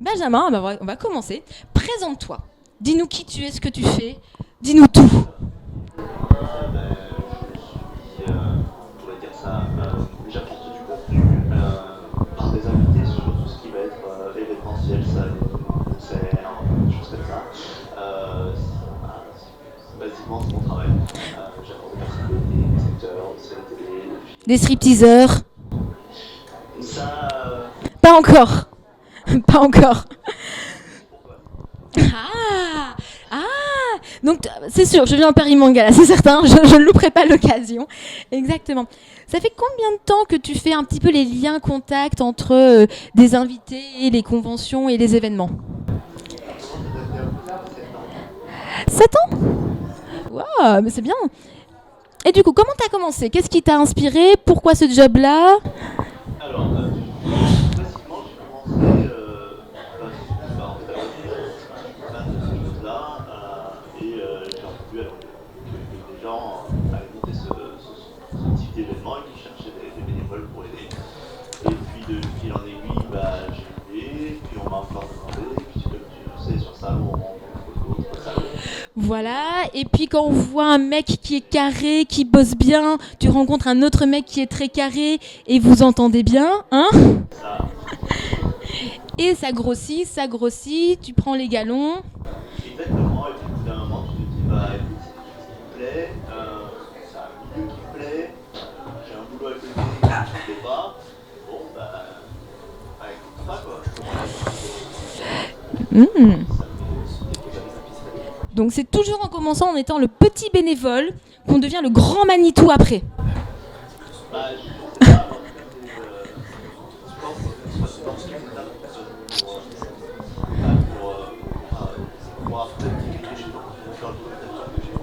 Benjamin, on va commencer. Présente-toi. Dis-nous qui tu es, ce que tu fais. Dis-nous tout. On pourrait dire ça, j'apporte du contenu par des invités sur tout ce qui va être événementiel, salon, concert, des choses comme ça. Basiquement, c'est mon travail. J'apporte des personnalités, des acteurs, des séries télé, des films. Des stripteaseurs. Ça, Pas encore. Pas encore. pourquoi? Ah, donc c'est sûr, je viens en Paris Manga, là, c'est certain, je ne louperai pas l'occasion. Exactement. Ça fait combien de temps que tu fais un petit peu les liens contacts entre des invités, les conventions et les événements? Ça 7 ans. Waouh, mais c'est bien. Et du coup, comment tu as commencé? Qu'est-ce qui t'a inspiré? Pourquoi ce job-là? Alors, basiquement, j'ai commencé en fait, à faire de ces choses-là et j'ai entendu que des gens avaient monté ce type d'événement et qui cherchaient des bénévoles pour aider. Et puis, de fil en aiguille, j'ai aidé, puis on m'a encore demandé, et puis comme tu le sais, sur Salon, on rencontre d'autres salons. Voilà, et puis quand on voit un mec qui est carré, qui bosse bien, tu rencontres un autre mec qui est très carré et vous entendez bien, hein? Ça, Et ça grossit, tu prends les galons. exactement, et puis au bout d'un moment, tu te dis, écoute, c'est quelque chose qui me plaît, c'est un milieu qui me plaît, j'ai un boulot à côté qui ne me plaît pas. Bon, écoute pas quoi. Mmh. Ça me fait des épiceries. Donc c'est toujours en commençant en étant le petit bénévole qu'on devient le grand Manitou après. Je sais pas, en tout cas, je pense que ce soit dans cette étape pour après intégrer chez dans le communautaire que j'ai.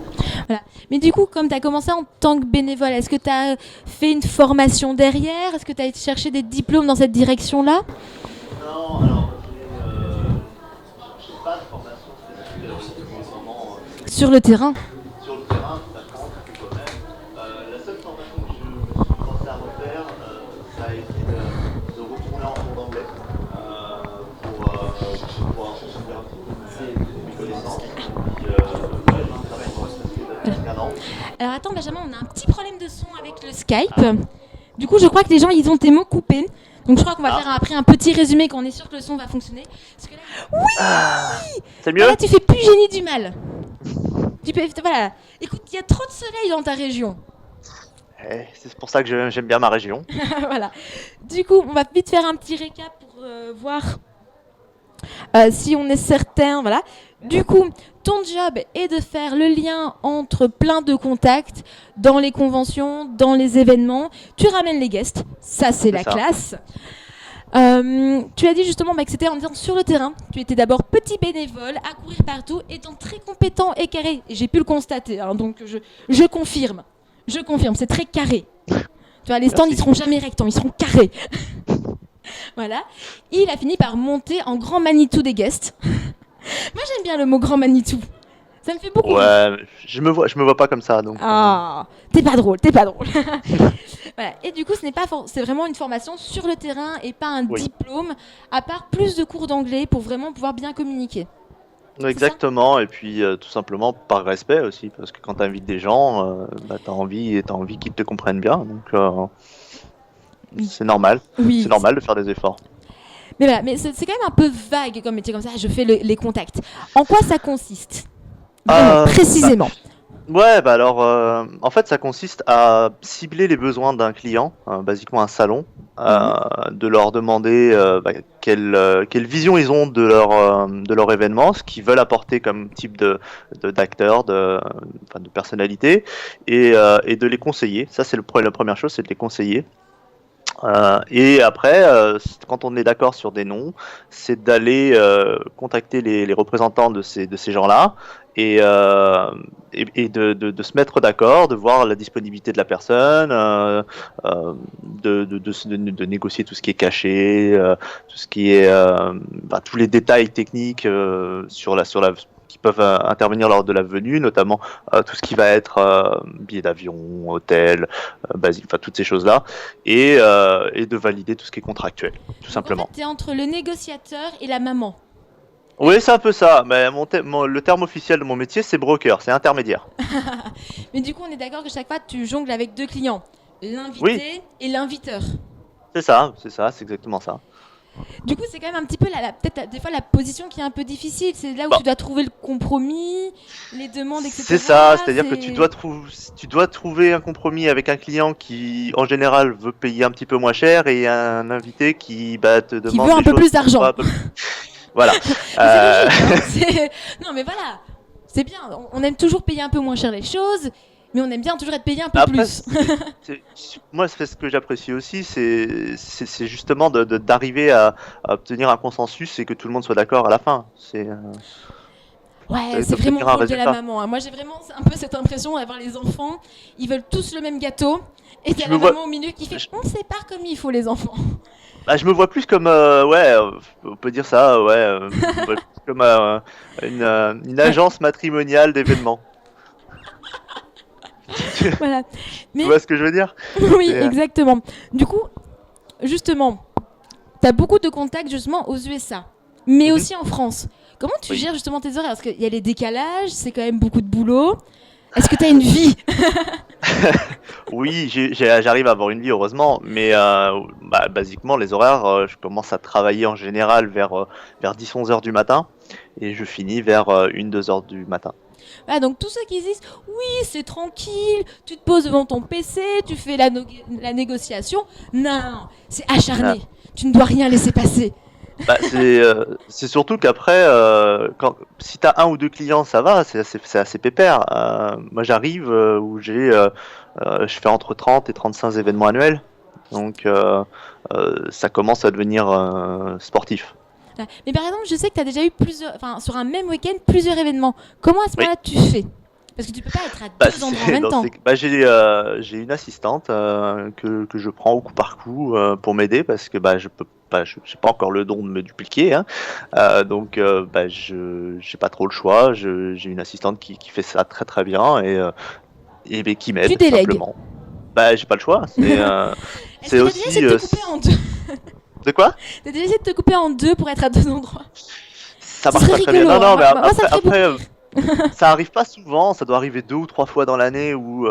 Voilà. Mais du coup, comme tu as commencé en tant que bénévole, est-ce que tu as fait une formation derrière? Est-ce que tu as été chercher des diplômes dans cette direction-là? Non, alors j'ai pas de formation spécifique, alors c'est vraiment Sur le terrain? sur le terrain, par contre, quand même. La seule formation que je me suis forcé à refaire, ça a été de retourner en cours d'anglais pour pouvoir approfondir un petit peu mes connaissances. Puis, ouais, j'ai fait ça pendant presque un an. Alors attends, Benjamin, on a un petit problème de son avec le Skype. Du coup, je crois que les gens, ils ont tes mots coupés. Donc je crois qu'on va faire après un petit résumé quand on est sûr que le son va fonctionner. Parce que là, C'est là tu fais plus génie du mal. Voilà. Écoute, il y a trop de soleil dans ta région. C'est pour ça que j'aime bien ma région. Voilà. Du coup, on va vite faire un petit récap pour voir si on est certain. Voilà. Du coup, ton job est de faire le lien entre plein de contacts dans les conventions, dans les événements. Tu ramènes les guests. Ça, c'est la ça. classe. Tu as dit justement que c'était en étant sur le terrain. Tu étais d'abord petit bénévole à courir partout, étant très compétent et carré. Et j'ai pu le constater, hein, donc je confirme. Je confirme, c'est très carré. Tu vois, les stands, Merci. ils seront jamais rectangles, ils seront carrés. Voilà. Il a fini par monter en grand Manitou des guests. Moi, j'aime bien le mot grand Manitou. Ça me fait beaucoup rire. Ouais, je me vois pas comme ça, donc. Ah, t'es pas drôle, t'es pas drôle. Voilà. Et du coup, c'est vraiment une formation sur le terrain et pas un Oui. diplôme, à part plus de cours d'anglais pour vraiment pouvoir bien communiquer. Exactement, et puis tout simplement par respect aussi, parce que quand tu invites des gens, t'as envie qu'ils te comprennent bien, donc Oui. c'est normal. Oui. C'est normal de faire des efforts. Mais voilà, mais c'est quand même un peu vague comme métier comme ça. Je fais les contacts. En quoi ça consiste? Vraiment, précisément. Ouais, alors en fait ça consiste à cibler les besoins d'un client, basiquement un salon, de leur demander quelle vision ils ont de leur événement, ce qu'ils veulent apporter comme type d'acteurs, de personnalité, et de les conseiller. Ça c'est la première chose, c'est de les conseiller. Et après, quand on est d'accord sur des noms, c'est d'aller contacter les représentants de ces gens-là et de se mettre d'accord, de voir la disponibilité de la personne, de négocier tout ce qui est caché, tout ce qui est tous les détails techniques qui peuvent intervenir lors de la venue, notamment tout ce qui va être billets d'avion, hôtel, basique, enfin toutes ces choses-là, et de valider tout ce qui est contractuel, tout Donc en fait, simplement. tu es entre le négociateur et la maman. Oui, c'est un peu ça, mais le terme officiel de mon métier, c'est broker, c'est intermédiaire. Mais du coup, on est d'accord que chaque fois, tu jongles avec deux clients, Oui, l'invité et l'inviteur. c'est exactement ça. Du coup, c'est quand même un petit peu peut-être des fois la position qui est un peu difficile. C'est là où Bon, tu dois trouver le compromis, les demandes, c'est etc. ça, c'est-à-dire que C'est tu dois trouver un compromis avec un client qui, en général, veut payer un petit peu moins cher et un invité qui te qui veut demande un des peu choses plus qui sont pas d'argent. un peu... Voilà. Mais c'est Euh, logique, hein. Non, mais voilà. C'est bien. On aime toujours payer un peu moins cher les choses, mais on aime bien toujours être payé un peu Après, plus. moi, c'est ce que j'apprécie aussi, c'est justement d'arriver à obtenir un consensus et que tout le monde soit d'accord à la fin. Ouais, C'est c'est vraiment d'obtenir le un rôle de la résultat. maman, hein. Moi, j'ai vraiment un peu cette impression d'avoir les enfants. Ils veulent tous le même gâteau. Et t'as Je me la vois, maman au milieu qui fait je, on sépare comme il faut les enfants. je me vois plus comme, ouais, on peut dire ça, ouais, je me vois plus comme une Ouais, agence matrimoniale d'événements. Tu voilà. tu Mais vois ce que je veux dire? oui, C'est, exactement. Du coup, justement, tu as beaucoup de contacts justement aux USA, mais mhm, aussi en France. Comment tu oui. gères justement tes horaires? Parce qu'il y a les décalages, c'est quand même beaucoup de boulot. Est-ce que tu as une vie? Oui, j'arrive à avoir une vie heureusement, mais basiquement les horaires, je commence à travailler en général vers 10-11 heures du matin et je finis vers 1-2 heures du matin. Ah, donc tous ceux qui disent oui, c'est tranquille, tu te poses devant ton PC, tu fais la négociation. Non, c'est Ah, acharné. Tu ne dois rien laisser passer. c'est surtout qu'après, si t'as un ou deux clients, ça va, c'est assez pépère. Moi j'arrive où je fais entre 30 et 35 événements annuels, donc ça commence à devenir sportif. Voilà. Mais par exemple, je sais que tu as déjà eu enfin, sur un même week-end, plusieurs événements. Comment à ce Oui. moment-là tu fais? Parce que tu peux pas être à deux endroits en même temps. J'ai une assistante que je prends au coup par coup pour m'aider parce que je peux pas, je j'ai pas encore le don de me dupliquer, hein. Donc je j'ai pas trop le choix. J'ai une assistante qui fait ça très très bien et qui Tu m'aide délègues. simplement. J'ai pas le choix. Est-ce que C'est tu as déjà essayé aussi de te couper en deux? de quoi? T'as déjà essayé de te couper en deux pour être à deux endroits? Ça Ce marche serait pas très bien. rigolo, Non hein. non, mais Moi, ça me ferait beaucoup rire. ça arrive pas souvent, ça doit arriver 2 ou 3 fois dans l'année où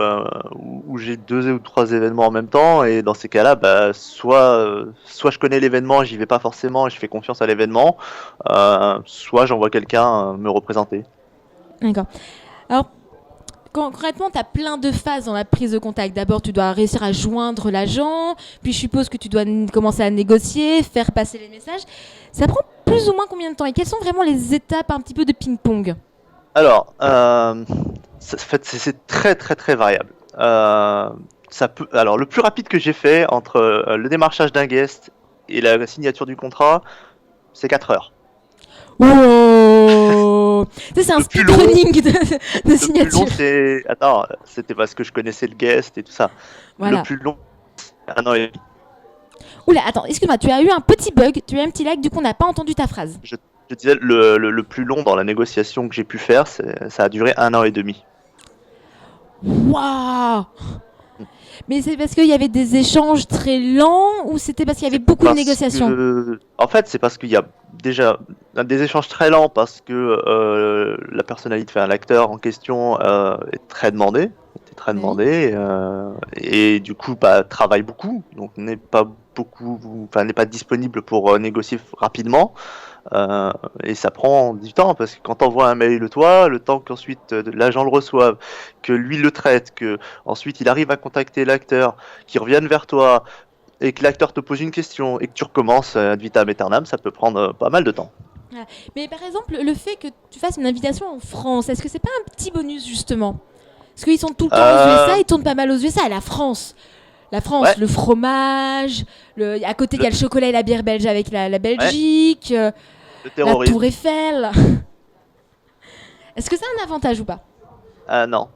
j'ai 2 ou 3 événements en même temps, et dans ces cas-là, soit je connais l'événement, j'y vais pas forcément et je fais confiance à l'événement, soit j'envoie quelqu'un me représenter. D'accord. Alors, concrètement, tu as plein de phases dans la prise de contact. D'abord, tu dois réussir à joindre l'agent, puis je suppose que tu dois commencer à négocier, faire passer les messages. Ça prend plus ou moins combien de temps? Et quelles sont vraiment les étapes un petit peu de ping-pong? Alors, en fait, c'est très très très variable. Alors, le plus rapide que j'ai fait entre le démarchage d'un guest et la signature du contrat, c'est 4 heures. Wow. Ça, c'est un Le plus long, speedrunning de Le plus long, signature. c'est. Attends, c'était parce que je connaissais le guest et tout ça. Le Voilà. plus long, c'est 1 an et demi. Oula, attends, excuse-moi, tu as eu un petit bug, tu as eu un petit lag, du coup, on n'a pas entendu ta phrase. Je disais, le plus long dans la négociation que j'ai pu faire, ça a duré 1 an et demi. Waouh. Mais c'est parce qu'il y avait des échanges très lents ou c'était parce qu'il y avait C'est beaucoup de parce négociations? que. En fait, c'est parce qu'il y a déjà des échanges très lents parce que la personnalité, enfin, l'acteur en question est très demandé. Était très Bah oui. demandé et du coup travaille beaucoup, donc n'est pas disponible pour négocier rapidement. Et ça prend du temps parce que quand t'envoies un mail toi, le temps qu'ensuite l'agent le reçoive, que lui le traite, que ensuite il arrive à contacter l'acteur, qu'il revienne vers toi et que l'acteur te pose une question et que tu recommences ad vitam aeternam, ça peut prendre pas mal de temps. Voilà. Mais par exemple, le fait que tu fasses une invitation en France, est-ce que c'est pas un petit bonus justement? Parce qu'ils sont tout le temps aux Euh, USA, ils tournent pas mal aux USA. Et la France, ouais, le fromage, à côté il y le, a le chocolat et la bière belge avec la ouais, Belgique, le la Tour terrorisme. Eiffel. Est-ce que c'est un avantage ou pas? Ah non,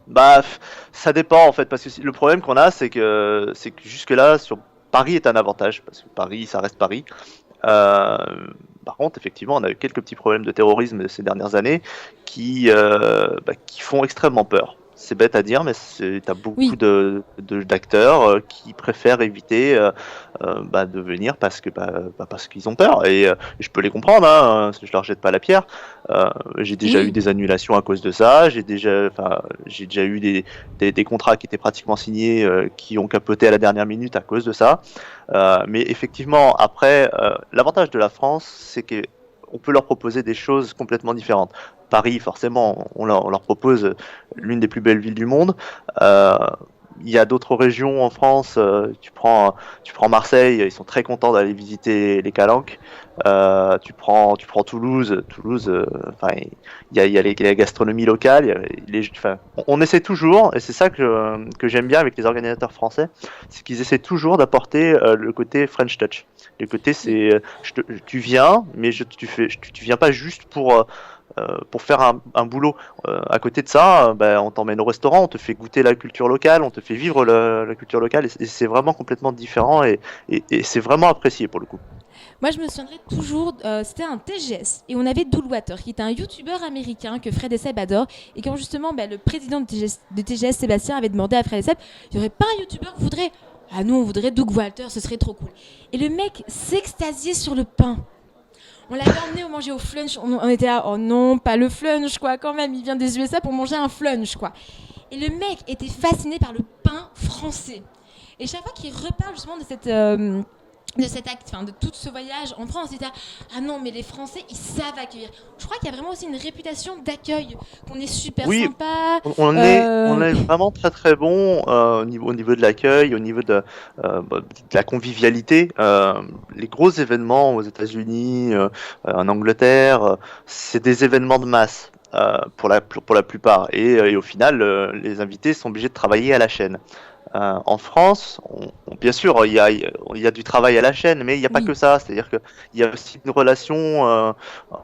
ça dépend en fait parce que le problème qu'on a c'est que jusque là sur Paris est un avantage parce que Paris ça reste Paris. Euh, Par contre, effectivement, on a eu quelques petits problèmes de terrorisme ces dernières années qui font extrêmement peur. C'est bête à dire, mais t'as beaucoup Oui, d'acteurs qui préfèrent éviter de venir parce qu'ils ont peur. Et je peux les comprendre, hein, je leur jette pas la pierre. J'ai déjà eu oui. des annulations à cause de ça. J'ai déjà eu des contrats qui étaient pratiquement signés qui ont capoté à la dernière minute à cause de ça. Mais effectivement, après, l'avantage de la France, c'est qu'on peut leur proposer des choses complètement différentes. Paris, forcément, on leur propose l'une des plus belles villes du monde. Euh, il y a d'autres régions en France. Tu prends Marseille, ils sont très contents d'aller visiter les calanques. Tu prends Toulouse. Toulouse, il y a la gastronomie locale. On essaie toujours, et c'est ça que j'aime bien avec les organisateurs français, c'est qu'ils essaient toujours d'apporter le côté French Touch. Le côté, c'est tu viens, mais tu viens pas juste pour faire un boulot. À côté de ça, on t'emmène au restaurant, on te fait goûter la culture locale, on te fait vivre la culture locale, et c'est vraiment complètement différent, et c'est vraiment apprécié pour le coup. Moi, je me souviendrai toujours, c'était un TGS et on avait Doolwater, qui était un youtubeur américain que Fred et Seb adorent. Et quand justement le président de TGS, Sébastien, avait demandé à Fred et Seb, il n'y aurait pas un youtubeur que voudrait. Ah, nous, on voudrait Doug Walter, ce serait trop cool. Et le mec s'extasiait sur le pain. On l'avait emmené au manger au flunch. On était là, oh non, pas le flunch, quoi, quand même. Il vient des USA pour manger un flunch, quoi. Et le mec était fasciné par le pain français. Et chaque fois qu'il reparle justement de cet acte, enfin de tout ce voyage en France, il dit ah non mais les Français ils savent accueillir. Je crois qu'il y a vraiment aussi une réputation d'accueil, qu'on est super Oui, sympa. on Euh, est vraiment très très bon au niveau de l'accueil, au niveau de la convivialité. Les gros événements aux États-Unis, en Angleterre, c'est des événements de masse. Pour la plupart, et au final les invités sont obligés de travailler à la chaîne. En France, bien sûr, il y a du travail à la chaîne, mais il n'y a pas oui. que ça. C'est-à-dire qu'il y a aussi une relation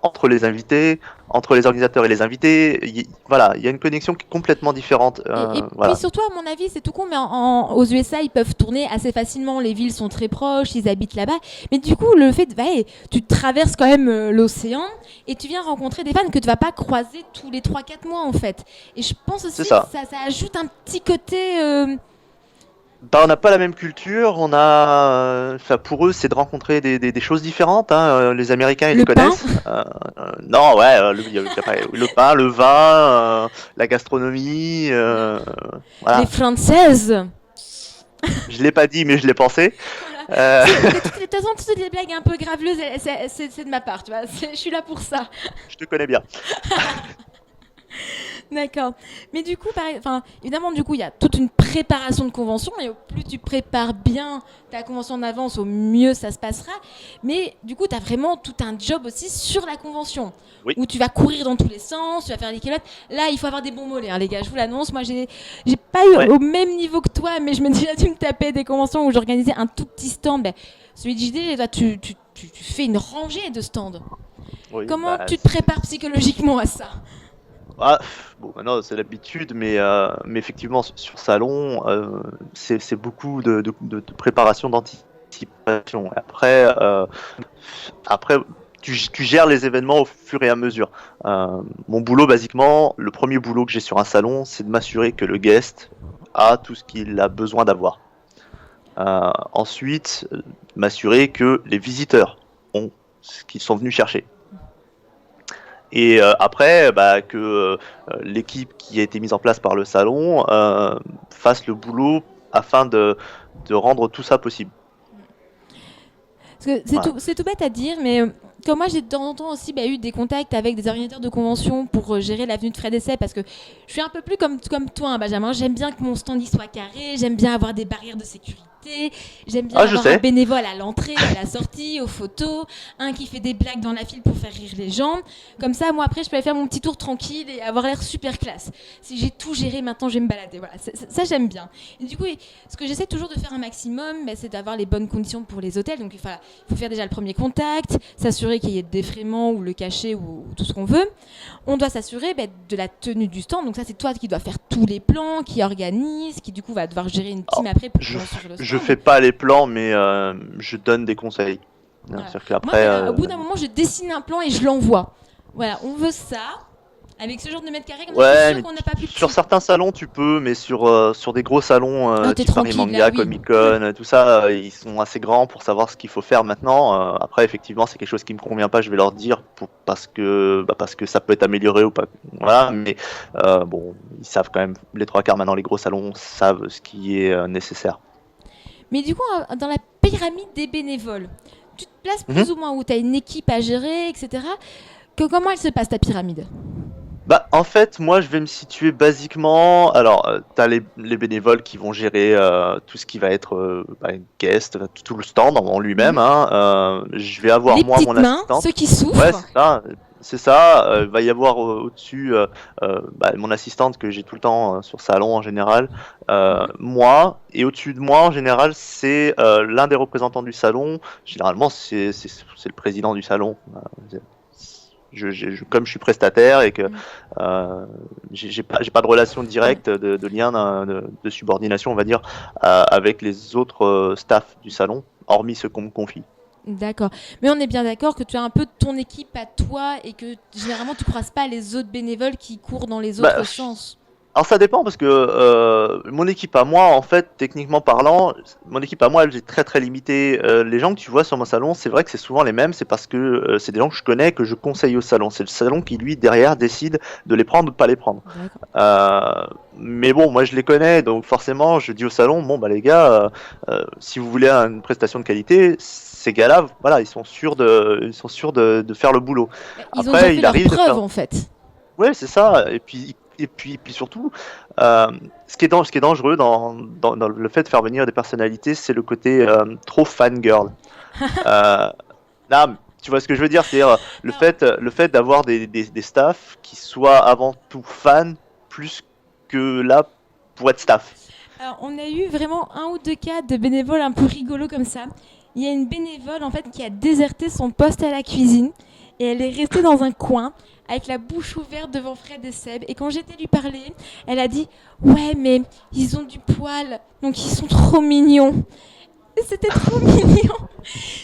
entre les invités, entre les organisateurs et les invités. Voilà, il y a une connexion qui est complètement différente. Et puis Voilà, surtout, à mon avis, c'est tout con, mais aux USA, ils peuvent tourner assez facilement. Les villes sont très proches, ils habitent là-bas. Mais du coup, le fait de, tu traverses quand même l'océan et tu viens rencontrer des fans que tu vas pas croiser tous les 3 4 mois, en fait. Et je pense c'est aussi que ça. ça ajoute un petit côté. On n'a pas la même culture. Pour eux, c'est de rencontrer des choses différentes, hein. Les Américains, ils les Le pain, connaissent. Non, ouais, le pain, le vin, la gastronomie. les Voilà. Françaises. Je l'ai pas dit, mais je l'ai pensé. Voilà. Euh, De toute façon, toutes les blagues un peu graveleuses, c'est de ma part, tu vois. Je suis là pour ça. je te connais bien. D'accord. Mais du coup, enfin, évidemment, du coup, il y a toute une préparation de convention. Et au plus tu prépares bien ta convention en avance, au mieux ça se passera. Mais du coup, tu as vraiment tout un job aussi sur la convention. Oui, Où tu vas courir dans tous les sens, tu vas faire les kilomètres. Là, il faut avoir des bons mollets, hein, les gars. Je vous l'annonce. Moi, j'ai pas eu ouais, au même niveau que toi, mais je me dis, là, tu me tapais des conventions où j'organisais un tout petit stand. Ben, celui de JD, toi, tu fais une rangée de stands. oui, Comment tu te prépares psychologiquement à ça? bon, maintenant c'est l'habitude, mais effectivement sur salon, c'est beaucoup de préparation, d'anticipation. Après, tu gères les événements au fur et à mesure. Mon boulot, basiquement, le premier boulot que j'ai sur un salon, c'est de m'assurer que le guest a tout ce qu'il a besoin d'avoir. Ensuite, m'assurer que les visiteurs ont ce qu'ils sont venus chercher. Et après, que l'équipe qui a été mise en place par le salon fasse le boulot afin de rendre tout ça possible. Parce que Voilà. c'est tout bête à dire, mais comme moi j'ai de temps en temps aussi eu des contacts avec des organisateurs de conventions pour gérer l'avenue de Fred Essay, parce que je suis un peu plus comme toi, hein, Benjamin. J'aime bien que mon stand y soit carré, j'aime bien avoir des barrières de sécurité, j'aime bien Ah, je avoir un sais. bénévole à l'entrée, à la sortie, aux photos, un qui fait des blagues dans la file pour faire rire les gens. Comme ça, moi après, je peux aller faire mon petit tour tranquille et avoir l'air super classe. Si j'ai tout géré, maintenant je vais me balader. Voilà, ça j'aime bien. Et du coup, ce que j'essaie toujours de faire un maximum, c'est d'avoir les bonnes conditions pour les hôtels. Donc voilà, il faut faire déjà le premier contact, s'assurer qu'il y ait de défraiement ou le cachet ou tout ce qu'on veut. On doit s'assurer de la tenue du stand. Donc ça, c'est toi qui dois faire tous les plans, qui organise, qui du coup va devoir gérer une team Alors, après pour je, construire le je stand. fais pas les plans, mais je donne des conseils. Voilà. C'est-à-dire Moi, qu'après, au bout d'un moment, je dessine un plan et je l'envoie. Voilà, on veut ça, avec ce genre de mètres carrés, comme ça, je suis ouais, sûre mais qu'on n'a pas plus sur petit. certains salons tu peux, mais sur des gros salons Ah, t'es type Paris tranquille, là, Manga, oui. Comic Con, tout ça, ils sont assez grands pour savoir ce qu'il faut faire maintenant. Après, effectivement, c'est quelque chose qui me convient pas, je vais leur dire parce que ça peut être amélioré ou pas. Voilà, mais bon, ils savent quand même, les trois quarts maintenant, les gros salons savent ce qui est nécessaire. Mais du coup, dans la pyramide des bénévoles, tu te places Mhm. plus ou moins où tu as une équipe à gérer, etc. Comment elle se passe, ta pyramide? Bah, en fait, moi, je vais me situer basiquement. Alors, t'as les bénévoles qui vont gérer tout ce qui va être guest, tout le stand en lui-même. Mhm. Hein. Je vais avoir Les moi petites mon mains, assistante. ceux qui Ouais, souffrent. c'est ça. C'est ça. Il va y avoir au-dessus mon assistante que j'ai tout le temps sur salon en général. Mhm. Moi et au-dessus de moi en général, c'est l'un des représentants du salon. Généralement, c'est le président du salon. Comme je suis prestataire et que Mhm. j'ai pas de relation directe, de lien de subordination, on va dire, avec les autres staff du salon, hormis ceux qu'on me confie. D'accord. Mais on est bien d'accord que tu as un peu ton équipe à toi et que généralement tu croises pas les autres bénévoles qui courent dans les Bah, autres sens. alors ça dépend parce que mon équipe à moi, en fait, techniquement parlant, mon équipe à moi, elle est très très limitée. Les gens que tu vois sur mon salon, c'est vrai que c'est souvent les mêmes, c'est parce que c'est des gens que je connais, que je conseille au salon. C'est le salon qui, lui, derrière, décide de les prendre ou de pas les prendre. D'accord. Mais bon, moi je les connais, donc forcément, je dis au salon, bon bah les gars, si vous voulez une prestation de qualité, ces gars-là, voilà, ils sont sûrs de faire le boulot. Bah, ils ont déjà Après, fait il leurs arrive de preuves faire. en fait. Ouais, c'est ça. Et puis surtout, euh, ce qui est dangereux dans le fait de faire venir des personnalités, c'est le côté trop fangirl. Euh, Là, tu vois ce que je veux dire, c'est-à-dire Alors, le fait d'avoir des staffs qui soient avant tout fans plus que là pour être staff. alors, on a eu vraiment un ou deux cas de bénévoles un peu rigolos comme ça. Il y a une bénévole en fait qui a déserté son poste à la cuisine et elle est restée dans un coin avec la bouche ouverte devant Fred et Seb. Et quand j'étais lui parler, elle a dit ouais mais ils ont du poil donc ils sont trop mignons. Et c'était trop mignon.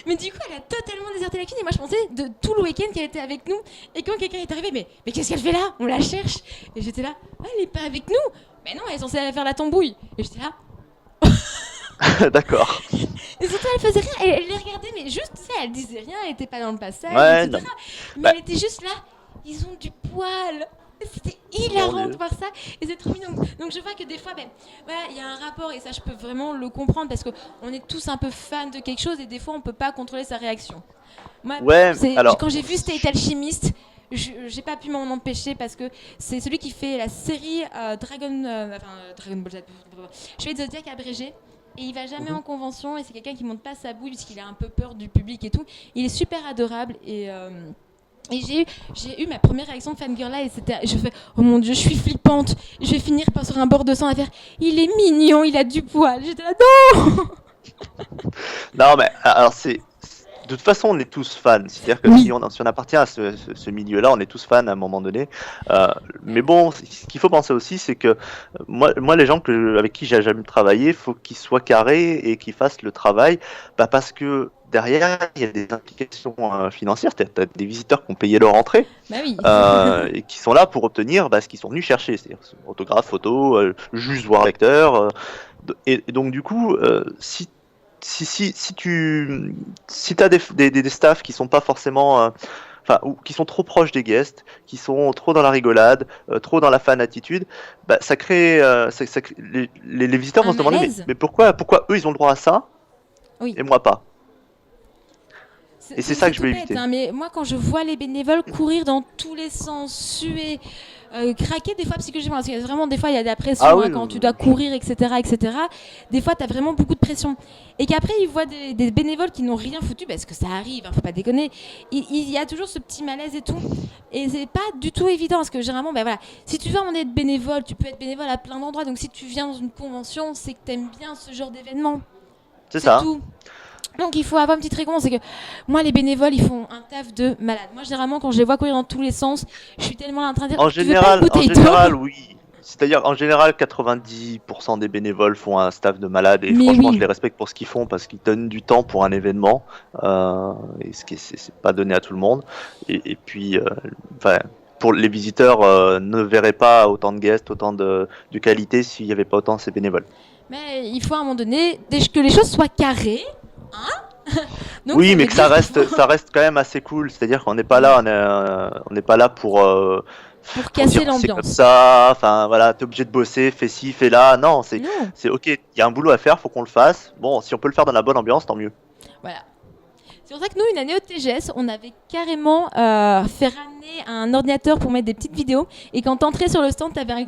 Mais du coup, elle a totalement déserté la cuisine. Et moi, je pensais de tout le week-end qu'elle était avec nous. Et quand quelqu'un est arrivé, mais qu'est-ce qu'elle fait là? On la cherche. Et j'étais là, ah, elle est pas avec nous. Mais non, elle est censée aller faire la tambouille. Et j'étais là. D'accord. Et surtout, elle faisait rien. Elle les regardait, mais juste, tu sais, elle disait rien. Elle était pas dans le passage, Ouais, non. etc. Mais Bah, elle était juste là. Ils ont du poil. C'était mon hilarant de Dieu. voir ça et c'est trop mignon. Donc je vois que des fois, ben, voilà, il y a un rapport et ça je peux vraiment le comprendre parce que on est tous un peu fans de quelque chose et des fois on peut pas contrôler sa réaction. Moi, par Ouais, exemple, alors, quand j'ai vu State Alchemist, j'ai pas pu m'en empêcher parce que c'est celui qui fait la série Dragon Ball Z, je fais Zodiac abrégé. Et il va jamais mhm. en convention et c'est quelqu'un qui monte pas sa bouille puisqu'il a un peu peur du public et tout. Il est super adorable et j'ai eu ma première réaction de fangirl là et c'était, je fais oh mon dieu, je suis flippante, je vais finir par sur un bord de sang à faire il est mignon, il a du poil. J'étais là non. Non, mais alors de toute façon, on est tous fans. C'est-à-dire que Oui. si on appartient à ce milieu-là, on est tous fans à un moment donné. Mais bon, ce qu'il faut penser aussi, c'est que moi, les gens avec qui j'ai jamais travaillé, faut qu'ils soient carrés et qu'ils fassent le travail, parce que derrière, il y a des implications financières. T'as des visiteurs qui ont payé leur entrée Bah oui. et qui sont là pour obtenir ce qu'ils sont venus chercher, c'est-à-dire autographe, photo, juste voir l'acteur. Et donc du coup, si t'as des staffs qui sont pas forcément enfin ou qui sont trop proches des guests, qui sont trop dans la rigolade, trop dans la fan attitude, ça crée, les visiteurs Un vont se demander malaise. mais pourquoi eux ils ont le droit à ça Oui. et moi pas. Et c'est ça que je tout veux bête, éviter. hein, mais moi quand je vois les bénévoles courir dans tous les sens, suer, craquer des fois psychologiquement, parce que vraiment des fois il y a de la pression Ah hein, oui, quand tu dois courir, etc., etc. Des fois tu as vraiment beaucoup de pression. Et qu'après ils voient des bénévoles qui n'ont rien foutu, parce que ça arrive, hein, faut pas déconner. Il y a toujours ce petit malaise et tout. Et c'est pas du tout évident, parce que généralement, ben voilà, si tu veux en être bénévole, tu peux être bénévole à plein d'endroits. Donc si tu viens dans une convention, c'est que tu aimes bien ce genre d'événement. c'est C'est ça. tout. Donc il faut avoir une petite récompense, c'est que moi les bénévoles ils font un taf de malade. Moi généralement quand je les vois courir dans tous les sens, je suis tellement là en train de dire tu veux pas une En bouteille d'eau? général, oui. c'est-à-dire en général 90% des bénévoles font un staff de malade et Mais franchement je oui. les respecte pour ce qu'ils font parce qu'ils donnent du temps pour un événement et ce qui c'est pas donné à tout le monde et puis enfin, pour les visiteurs ne verraient pas autant de guests, autant de qualité s'il n'y avait pas autant ces bénévoles. Mais il faut à un moment donné que les choses soient carrées. Donc Oui, ça mais veut que dire qu'il faut ça reste quand même assez cool. C'est-à-dire qu'on n'est pas là, on n'est pas là pour pour casser dire c'est comme l'ambiance. ça. Enfin voilà, t'es obligé de bosser, fais ci, fais là. Non, Non. c'est ok. Il y a un boulot à faire, faut qu'on le fasse. Bon, si on peut le faire dans la bonne ambiance, tant mieux. Voilà. C'est pour ça que nous, une année au TGS, on avait carrément fait ramener un ordinateur pour mettre des petites vidéos. Et quand t'entrais sur le stand, t'avais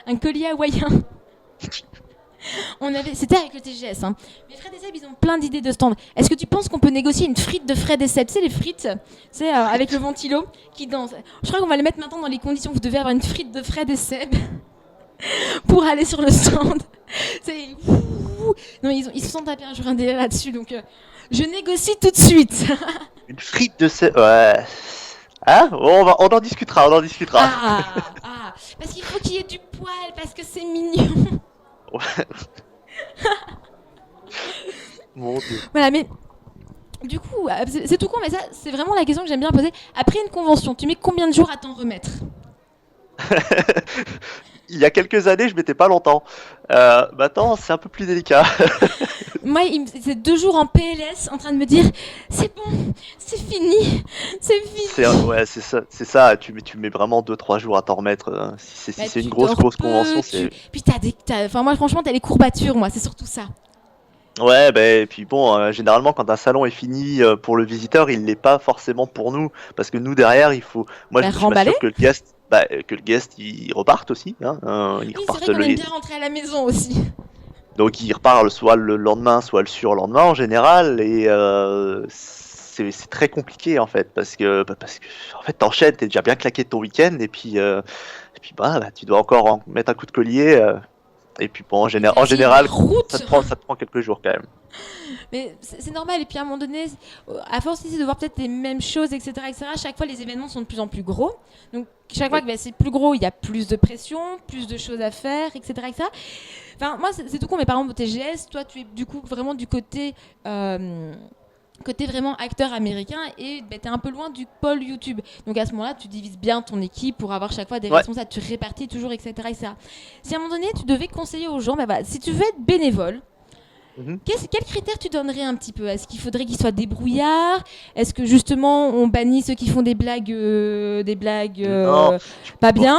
un collier hawaïen. C'était avec le TGS. Hein. Mais Fred et Seb, ils ont plein d'idées de stand. Est-ce que tu penses qu'on peut négocier une frite de Fred et Seb? C'est les frites, c'est avec le ventilo qui danse. Je crois qu'on va les mettre maintenant dans les conditions. Vous devez avoir une frite de Fred et Seb pour aller sur le stand. C'est non, ils se sont tapés un jour un délai là-dessus, donc je négocie tout de suite. Une frite de ce... Ouais. Hein? On en discutera, on en discutera. Parce qu'il faut qu'il y ait du poil, parce que c'est mignon. Mon Dieu. Voilà, mais du coup, c'est tout con, mais ça, c'est vraiment la question que j'aime bien poser. Après une convention, tu mets combien de jours à t'en remettre? Il y a quelques années, je mettais pas longtemps. Maintenant, c'est un peu plus délicat. Moi, c'est 2 jours en PLS en train de me dire c'est bon, c'est fini, c'est fini. Ouais, c'est ça. Tu mets vraiment 2-3 jours à t'en remettre. Si Bah, c'est une tu grosse dors peu, convention, c'est. Puis enfin, moi, franchement, t'as les courbatures, moi, c'est surtout ça. Ouais, et puis bon, généralement, quand un salon est fini pour le visiteur, il l'est pas forcément pour nous, parce que nous derrière, il faut. Moi, Bah, je m'assure remballer. que le guest, il reparte aussi, hein, il Oui, c'est reparte vrai qu'on aime bien rentrer à la maison aussi. donc il repart soit le lendemain, soit le surlendemain en général, et c'est très compliqué en fait, parce que en fait t'enchaînes, t'es déjà bien claqué de ton week-end, et puis bah, tu dois encore en mettre un coup de collier. Et puis bon, en Imagine la général, route. ça te prend quelques jours quand même. Mais c'est normal, et puis à un moment donné, à force ici de voir peut-être les mêmes choses, etc., chaque fois les événements sont de plus en plus gros. Donc chaque fois Oui. que c'est plus gros, il y a plus de pression, plus de choses à faire, etc. Enfin, moi, c'est tout con, mais par exemple au TGS, toi, tu es du coup vraiment du côté vraiment acteur américain et bah, tu es un peu loin du pôle YouTube. Donc à ce moment-là, tu divises bien ton équipe pour avoir chaque fois des Ouais. responsables, tu répartis toujours, etc. Si à un moment donné, tu devais conseiller aux gens, bah, si tu veux être bénévole, Mhm. quels critères tu donnerais un petit peu? Est-ce qu'il faudrait qu'ils soient débrouillards? Est-ce que justement on bannit ceux qui font Non, pas bien?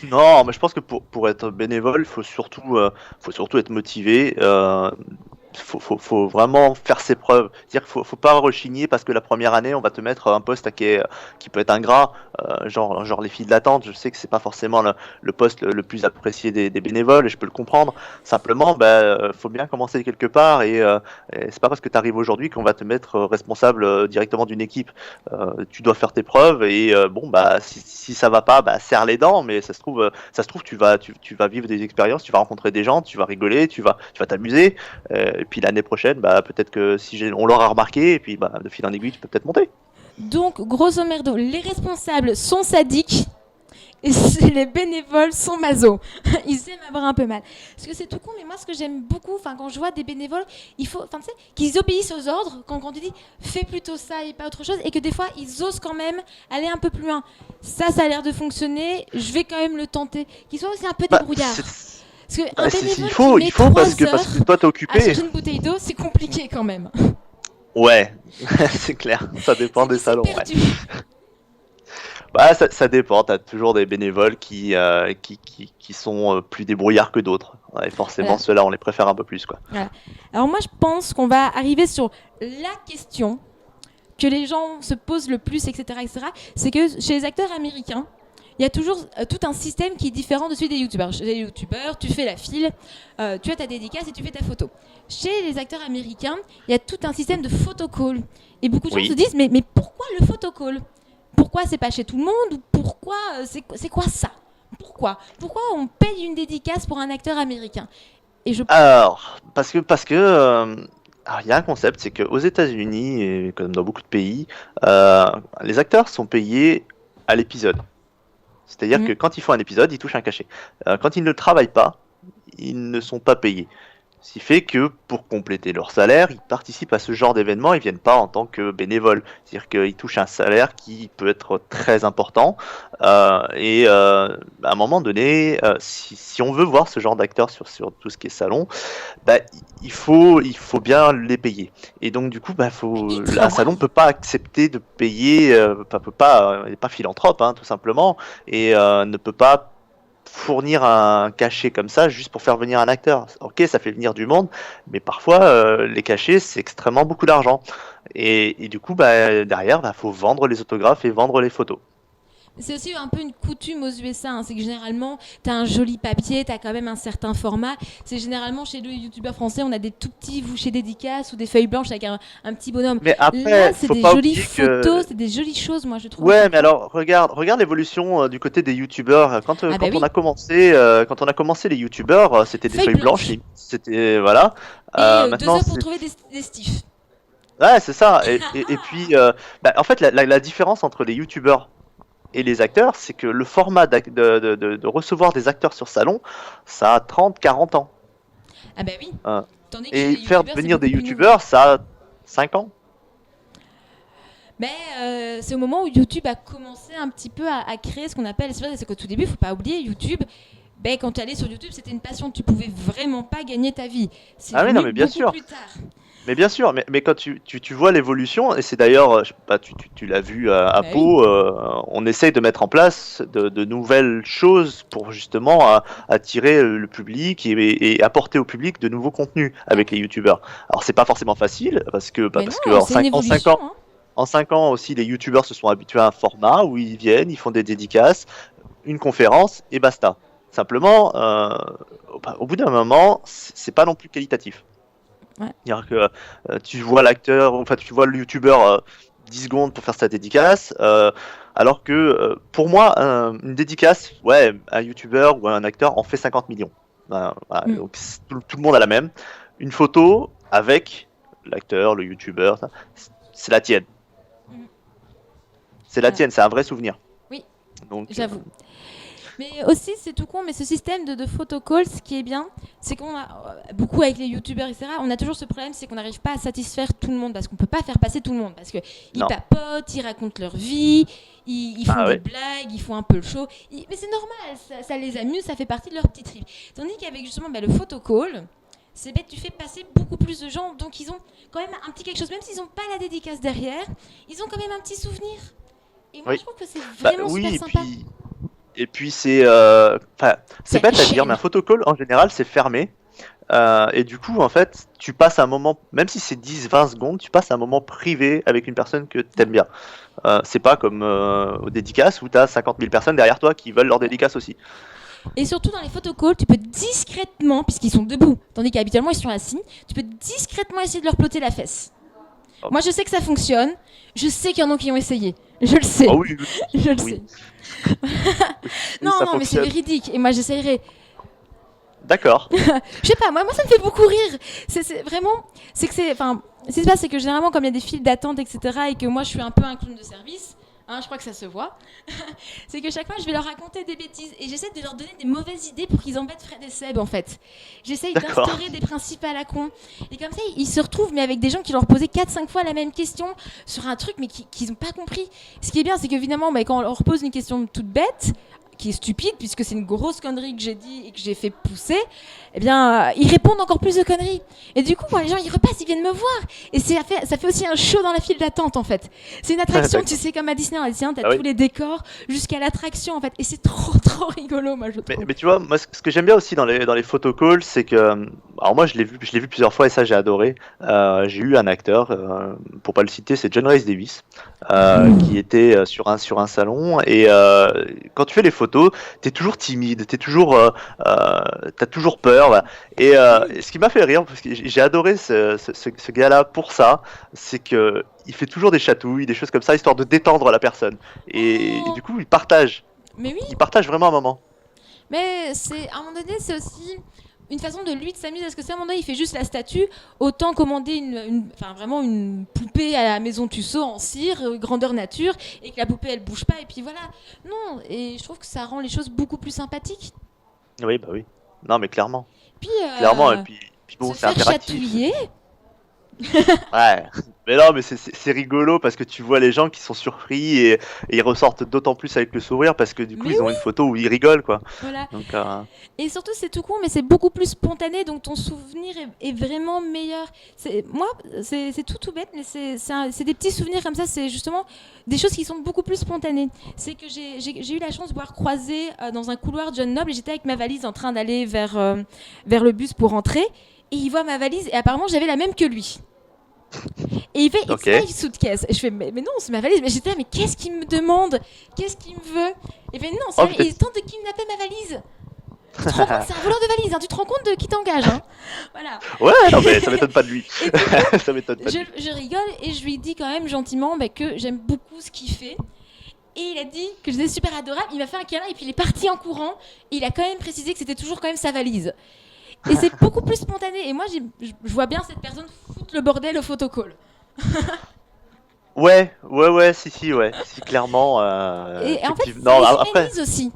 non, mais je pense que pour être bénévole, faut surtout être motivé. Faut vraiment faire ses preuves. C'est-à-dire qu'il faut pas rechigner parce que la première année, on va te mettre un poste qui peut être ingrat, genre les files d'attente. Je sais que c'est pas forcément le poste le plus apprécié des bénévoles et je peux le comprendre. Simplement, faut bien commencer quelque part et c'est pas parce que tu arrives aujourd'hui qu'on va te mettre responsable directement d'une équipe. Tu dois faire tes preuves et bon bah si ça va pas, bah serre les dents. Mais ça se trouve, tu vas vivre des expériences, tu vas rencontrer des gens, tu vas rigoler, tu vas t'amuser. Et puis l'année prochaine, bah, peut-être que on l'aura remarqué, et puis bah, de fil en aiguille, tu peux peut-être monter. Donc, grosso merdo, les responsables sont sadiques et les bénévoles sont maso. Ils aiment avoir un peu mal. Parce que c'est tout con, mais moi, ce que j'aime beaucoup, quand je vois des bénévoles, il faut tu sais, qu'ils obéissent aux ordres quand tu dis fais plutôt ça et pas autre chose, et que des fois, ils osent quand même aller un peu plus loin. Ça a l'air de fonctionner, je vais quand même le tenter. Qu'ils soient aussi un peu débrouillards. Parce qu'un bénévole qui met 3 parce que toi t'es à occupé. chercher une bouteille d'eau, c'est compliqué quand même. Ouais, c'est clair, ça dépend des C'est salons. perdu. Ouais. Bah, ça dépend, t'as toujours des bénévoles qui sont plus débrouillards que d'autres. Ouais, forcément, Voilà. ceux-là, on les préfère un peu plus, quoi. Voilà. Alors moi, je pense qu'on va arriver sur la question que les gens se posent le plus, etc. C'est que chez les acteurs américains, il y a toujours tout un système qui est différent de celui des youtubeurs. Chez les youtubeurs, tu fais la file, tu as ta dédicace et tu fais ta photo. Chez les acteurs américains, il y a tout un système de photocall. Et beaucoup de gens Oui. se disent, mais pourquoi le photocall? Pourquoi c'est pas chez tout le monde? Ou pourquoi c'est quoi ça? Pourquoi on paye une dédicace pour un acteur américain? Et je Alors, parce que alors, il y a un concept, c'est qu'aux États-Unis, et comme dans beaucoup de pays, les acteurs sont payés à l'épisode. C'est-à-dire Mhm. que quand ils font un épisode, ils touchent un cachet. Quand ils ne travaillent pas, ils ne sont pas payés. Ce qui fait que pour compléter leur salaire, ils participent à ce genre d'événement, ils viennent pas en tant que bénévoles. C'est-à-dire qu'ils touchent un salaire qui peut être très important. À un moment donné, si on veut voir ce genre d'acteurs sur tout ce qui est salon, bah, il faut bien les payer. Et donc du coup, bah, Ils un salon travaillent. peut pas accepter de payer, peut pas, il n'est pas philanthrope, hein, tout simplement, et ne peut pas fournir un cachet comme ça juste pour faire venir un acteur. Ok, ça fait venir du monde, mais parfois les cachets c'est extrêmement beaucoup d'argent. Et du coup, bah, derrière, bah, faut vendre les autographes et vendre les photos. C'est aussi un peu une coutume aux USA, hein. C'est que généralement, tu as un joli papier, tu as quand même un certain format. C'est généralement chez les youtubeurs français, on a des tout petits bouchées dédicaces ou des feuilles blanches avec un petit bonhomme. Mais Là, après, c'est faut des pas jolies oublier que photos, c'est des jolies choses, moi, je trouve, à ouais, chaque mais fois. alors regarde l'évolution du côté des youtubeurs. Ah bah Quand on oui, a commencé, les youtubeurs, c'était des feuille feuilles blanches, blanche. c'était voilà. Et 2 Maintenant, heures pour c'est trouver des stifs. ouais, c'est ça. Et puis, bah, en fait, la différence entre les youtubeurs et les acteurs, c'est que le format de recevoir des acteurs sur salon, ça a 30, 40 ans. Ah bah oui. Euh, Tandis que chez et les faire youtubeurs, c'est venir beaucoup des plus nouveau. youtubeurs, ça a 5 ans. Mais c'est au moment où YouTube a commencé un petit peu à créer ce qu'on appelle, c'est vrai, c'est qu'au tout début, il faut pas oublier, YouTube, ben, quand tu allais sur YouTube, c'était une passion, tu pouvais vraiment pas gagner ta vie. C'est Ah oui, non, venu mais bien beaucoup sûr. plus tard. Mais bien sûr, mais quand tu vois l'évolution, et c'est d'ailleurs, je sais pas, tu l'as vu à Bah oui. Pau, on essaye de mettre en place de nouvelles choses pour justement attirer le public et apporter au public de nouveaux contenus Ah, avec les youtubeurs. Alors c'est pas forcément facile mais parce que non, c'est une en 5 évolution, ans, hein. en 5 ans aussi, les youtubeurs se sont habitués à un format où ils viennent, ils font des dédicaces, une conférence et basta. Simplement, au bout d'un moment, c'est pas non plus qualitatif. Ouais. C'est-à-dire que tu vois l'acteur, enfin tu vois le youtubeur 10 secondes pour faire sa dédicace, alors que pour moi, une dédicace, ouais, un youtubeur ou un acteur en fait 50 millions. Voilà, Mm. donc tout le monde a la même. Une photo avec l'acteur, le youtubeur, c'est la tienne. Mm. C'est la Ah, tienne, c'est un vrai souvenir. oui, Donc, j'avoue. Mais aussi, c'est tout con, mais ce système de photocall, ce qui est bien, c'est qu'on a beaucoup avec les youtubeurs, etc. On a toujours ce problème, c'est qu'on n'arrive pas à satisfaire tout le monde parce qu'on peut pas faire passer tout le monde. Parce qu'ils non. papotent, ils racontent leur vie, ils font Ah des ouais. blagues, ils font un peu le show. Mais c'est normal, ça les amuse, ça fait partie de leur petit trip. Tandis qu'avec justement bah, le photocall, c'est bête, tu fais passer beaucoup plus de gens, donc ils ont quand même un petit quelque chose, même s'ils n'ont pas la dédicace derrière, ils ont quand même un petit souvenir. Et moi, je Oui. trouve que c'est Bah vraiment super oui, sympa. et puis c'est, enfin, c'est C'est à la bête à dire, mais un chaîne. photocall en général c'est fermé. Et du coup, en fait, tu passes un moment, même si c'est 10, 20 secondes, tu passes un moment privé avec une personne que Ouais. t'aimes bien. C'est pas comme aux dédicaces où t'as 50 000 personnes derrière toi qui veulent leur Ouais. dédicace aussi. Et surtout dans les photocalls, tu peux discrètement, puisqu'ils sont debout, tandis qu'habituellement ils sont assis, tu peux discrètement essayer de leur plotter la fesse. Oh, Moi je sais que ça fonctionne, je sais qu'il y en a qui ont essayé. Je le sais, oh oui, je le oui, sais. oui, Non, ça non, mais c'est fonctionne. véridique. Et moi j'essayerai. D'accord. Je sais pas, moi ça me fait beaucoup rire. C'est vraiment. C'est que c'est. Enfin, ce qui se passe, c'est que généralement, comme il y a des files d'attente, etc., et que moi je suis un peu un clown de service, hein, je crois que ça se voit, c'est que chaque fois je vais leur raconter des bêtises et j'essaie de leur donner des mauvaises idées pour qu'ils embêtent Fred et Seb en fait. J'essaye D'accord. d'instaurer des principes à la con. Et comme ça, ils se retrouvent, mais avec des gens qui leur posaient 4 5 fois la même question sur un truc, mais qu'ils n'ont pas compris. Ce qui est bien, c'est qu'évidemment, bah, quand on leur pose une question toute bête, qui est stupide, puisque c'est une grosse connerie que j'ai dit et que j'ai fait pousser, eh bien, ils répondent encore plus de conneries. Et du coup, quand les gens ils repassent, ils viennent me voir. Et ça fait aussi un show dans la file d'attente, en fait. C'est une attraction, tu D'accord. sais, comme à Disney, t'as Ah tous oui. les décors jusqu'à l'attraction, en fait. Et c'est trop, trop rigolo, moi, je trouve. Mais tu vois, moi, ce que j'aime bien aussi dans les photocalls, c'est que, alors moi, je l'ai vu plusieurs fois et ça, j'ai adoré. J'ai eu un acteur, pour pas le citer, c'est John Rhys Davis, qui était sur un salon. Et quand tu fais les photos, t'es toujours timide, t'as toujours peur. Voilà. Et ce qui m'a fait rire, parce que j'ai adoré ce gars-là pour ça, c'est que il fait toujours des chatouilles, des choses comme ça, histoire de détendre la personne. Et Oh, du coup, il partage. mais oui, Il partage vraiment un moment. mais c'est à un moment donné, c'est aussi une façon de lui de s'amuser, parce que c'est un moment donné, il fait juste la statue, autant commander enfin vraiment une poupée à la maison Tussaud en cire, grandeur nature, et que la poupée elle bouge pas, et puis voilà. Non, et je trouve que ça rend les choses beaucoup plus sympathiques. Oui, bah oui. Non, mais clairement. Puis Clairement, et puis bon, se c'est faire interactif. chatouiller, Ouais. Mais non, mais c'est rigolo parce que tu vois les gens qui sont surpris et ils ressortent d'autant plus avec le sourire parce que du coup, mais ils ont une photo où ils rigolent, quoi. voilà. Donc, Et surtout, c'est tout con, mais c'est beaucoup plus spontané, donc ton souvenir est vraiment meilleur. Moi, c'est tout bête, mais c'est des petits souvenirs comme ça, c'est justement des choses qui sont beaucoup plus spontanées. C'est que j'ai eu la chance de voir croiser dans un couloir John Noble, et j'étais avec ma valise en train d'aller vers le bus pour rentrer, et il voit ma valise, et apparemment, j'avais la même que lui. Et il fait It's ok. my suitcase. Et je fais mais non, c'est ma valise. Mais j'étais là, mais qu'est-ce qu'il me demande? Qu'est-ce qu'il me veut? Et il fait non, c'est Oh, ma valise. Et il peut-être. tente de kidnapper ma valise. Tu te rends compte, c'est un voleur de valise, hein, tu te rends compte de qui t'engage, hein. Voilà. Ouais, non, mais ça m'étonne pas de lui. Et du coup, Ça m'étonne pas de lui. je rigole et je lui dis quand même gentiment que j'aime beaucoup ce qu'il fait. Et il a dit que j'étais super adorable, il m'a fait un câlin et puis il est parti en courant. Et il a quand même précisé que c'était toujours quand même sa valise. Et c'est beaucoup plus spontané. Et moi, je vois bien cette personne foutre le bordel au photocall. Ouais, si, ouais. Si, clairement, Et en fait, ça effectivement. Non, les après, humanise aussi.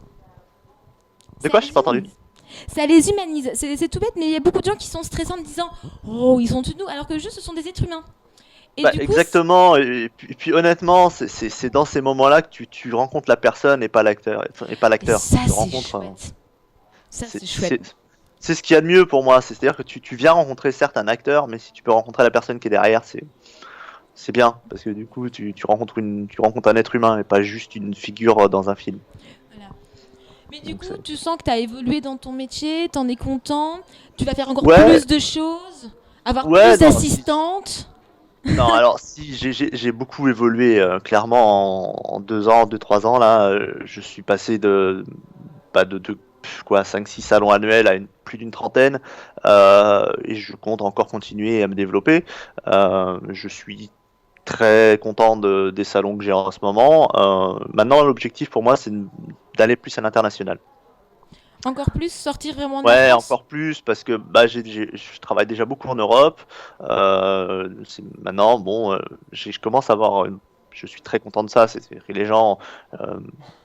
de Ça quoi? Je les t'ai pas entendu. humanise. Ça les humanise. C'est tout bête, mais il y a beaucoup de gens qui sont stressants en disant oh, ils sont tous nous, alors que juste ce sont des êtres humains. Et Bah, du coup, exactement. Et puis, honnêtement, c'est dans ces moments-là que tu rencontres la personne et pas l'acteur. Et pas et l'acteur. ça, Tu c'est rencontres. chouette. Ça, C'est c'est chouette. c'est- c'est ce qu'il y a de mieux pour moi. C'est-à-dire que tu viens rencontrer certes un acteur, mais si tu peux rencontrer la personne qui est derrière, c'est bien. Parce que du coup, tu rencontres un être humain et pas juste une figure dans un film. Voilà. Mais du Donc, coup, tu sens que tu as évolué dans ton métier, t'en es content, tu vas faire encore ouais, plus de choses, avoir ouais, plus non, d'assistantes. non, alors si j'ai beaucoup évolué clairement en 2 ans, 3 ans là, je suis passé de 5-6 salons annuels à plus d'une trentaine et je compte encore continuer à me développer. Je suis très content des salons que j'ai en ce moment. Maintenant, l'objectif pour moi, c'est d'aller plus à l'international. Encore plus, sortir vraiment de la Ouais, France. encore plus parce que bah, je travaille déjà beaucoup en Europe. Maintenant, bon, je commence à avoir. Je suis très content de ça. C'est que les gens euh,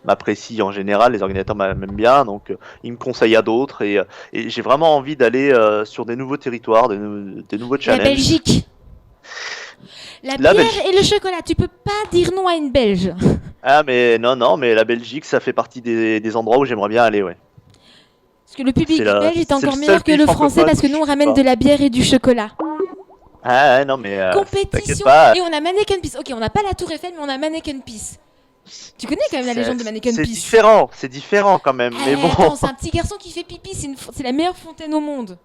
m'apprécient en général, les organisateurs m'aiment bien, donc ils me conseillent à d'autres et j'ai vraiment envie d'aller sur des nouveaux territoires, des nouveaux La challenges. Belgique. La La bière et le Belgique. chocolat, tu peux pas dire non à une Belge. Ah, mais non, non, mais la Belgique, ça fait partie des endroits où j'aimerais bien aller, ouais. Parce que le C'est public belge est c'est le encore seul meilleur que pays le français francophone parce où que je nous on suis ramène pas. de la bière et du chocolat. Ah, ouais, non, mais t'inquiète Compétition pas. et on a Mannequin Peace. Ok, on n'a pas la Tour Eiffel, mais on a Mannequin Peace. Tu connais quand même la légende de Mannequin Peace? C'est différent quand même, mais bon. Attends, c'est un petit garçon qui fait pipi, c'est la meilleure fontaine au monde.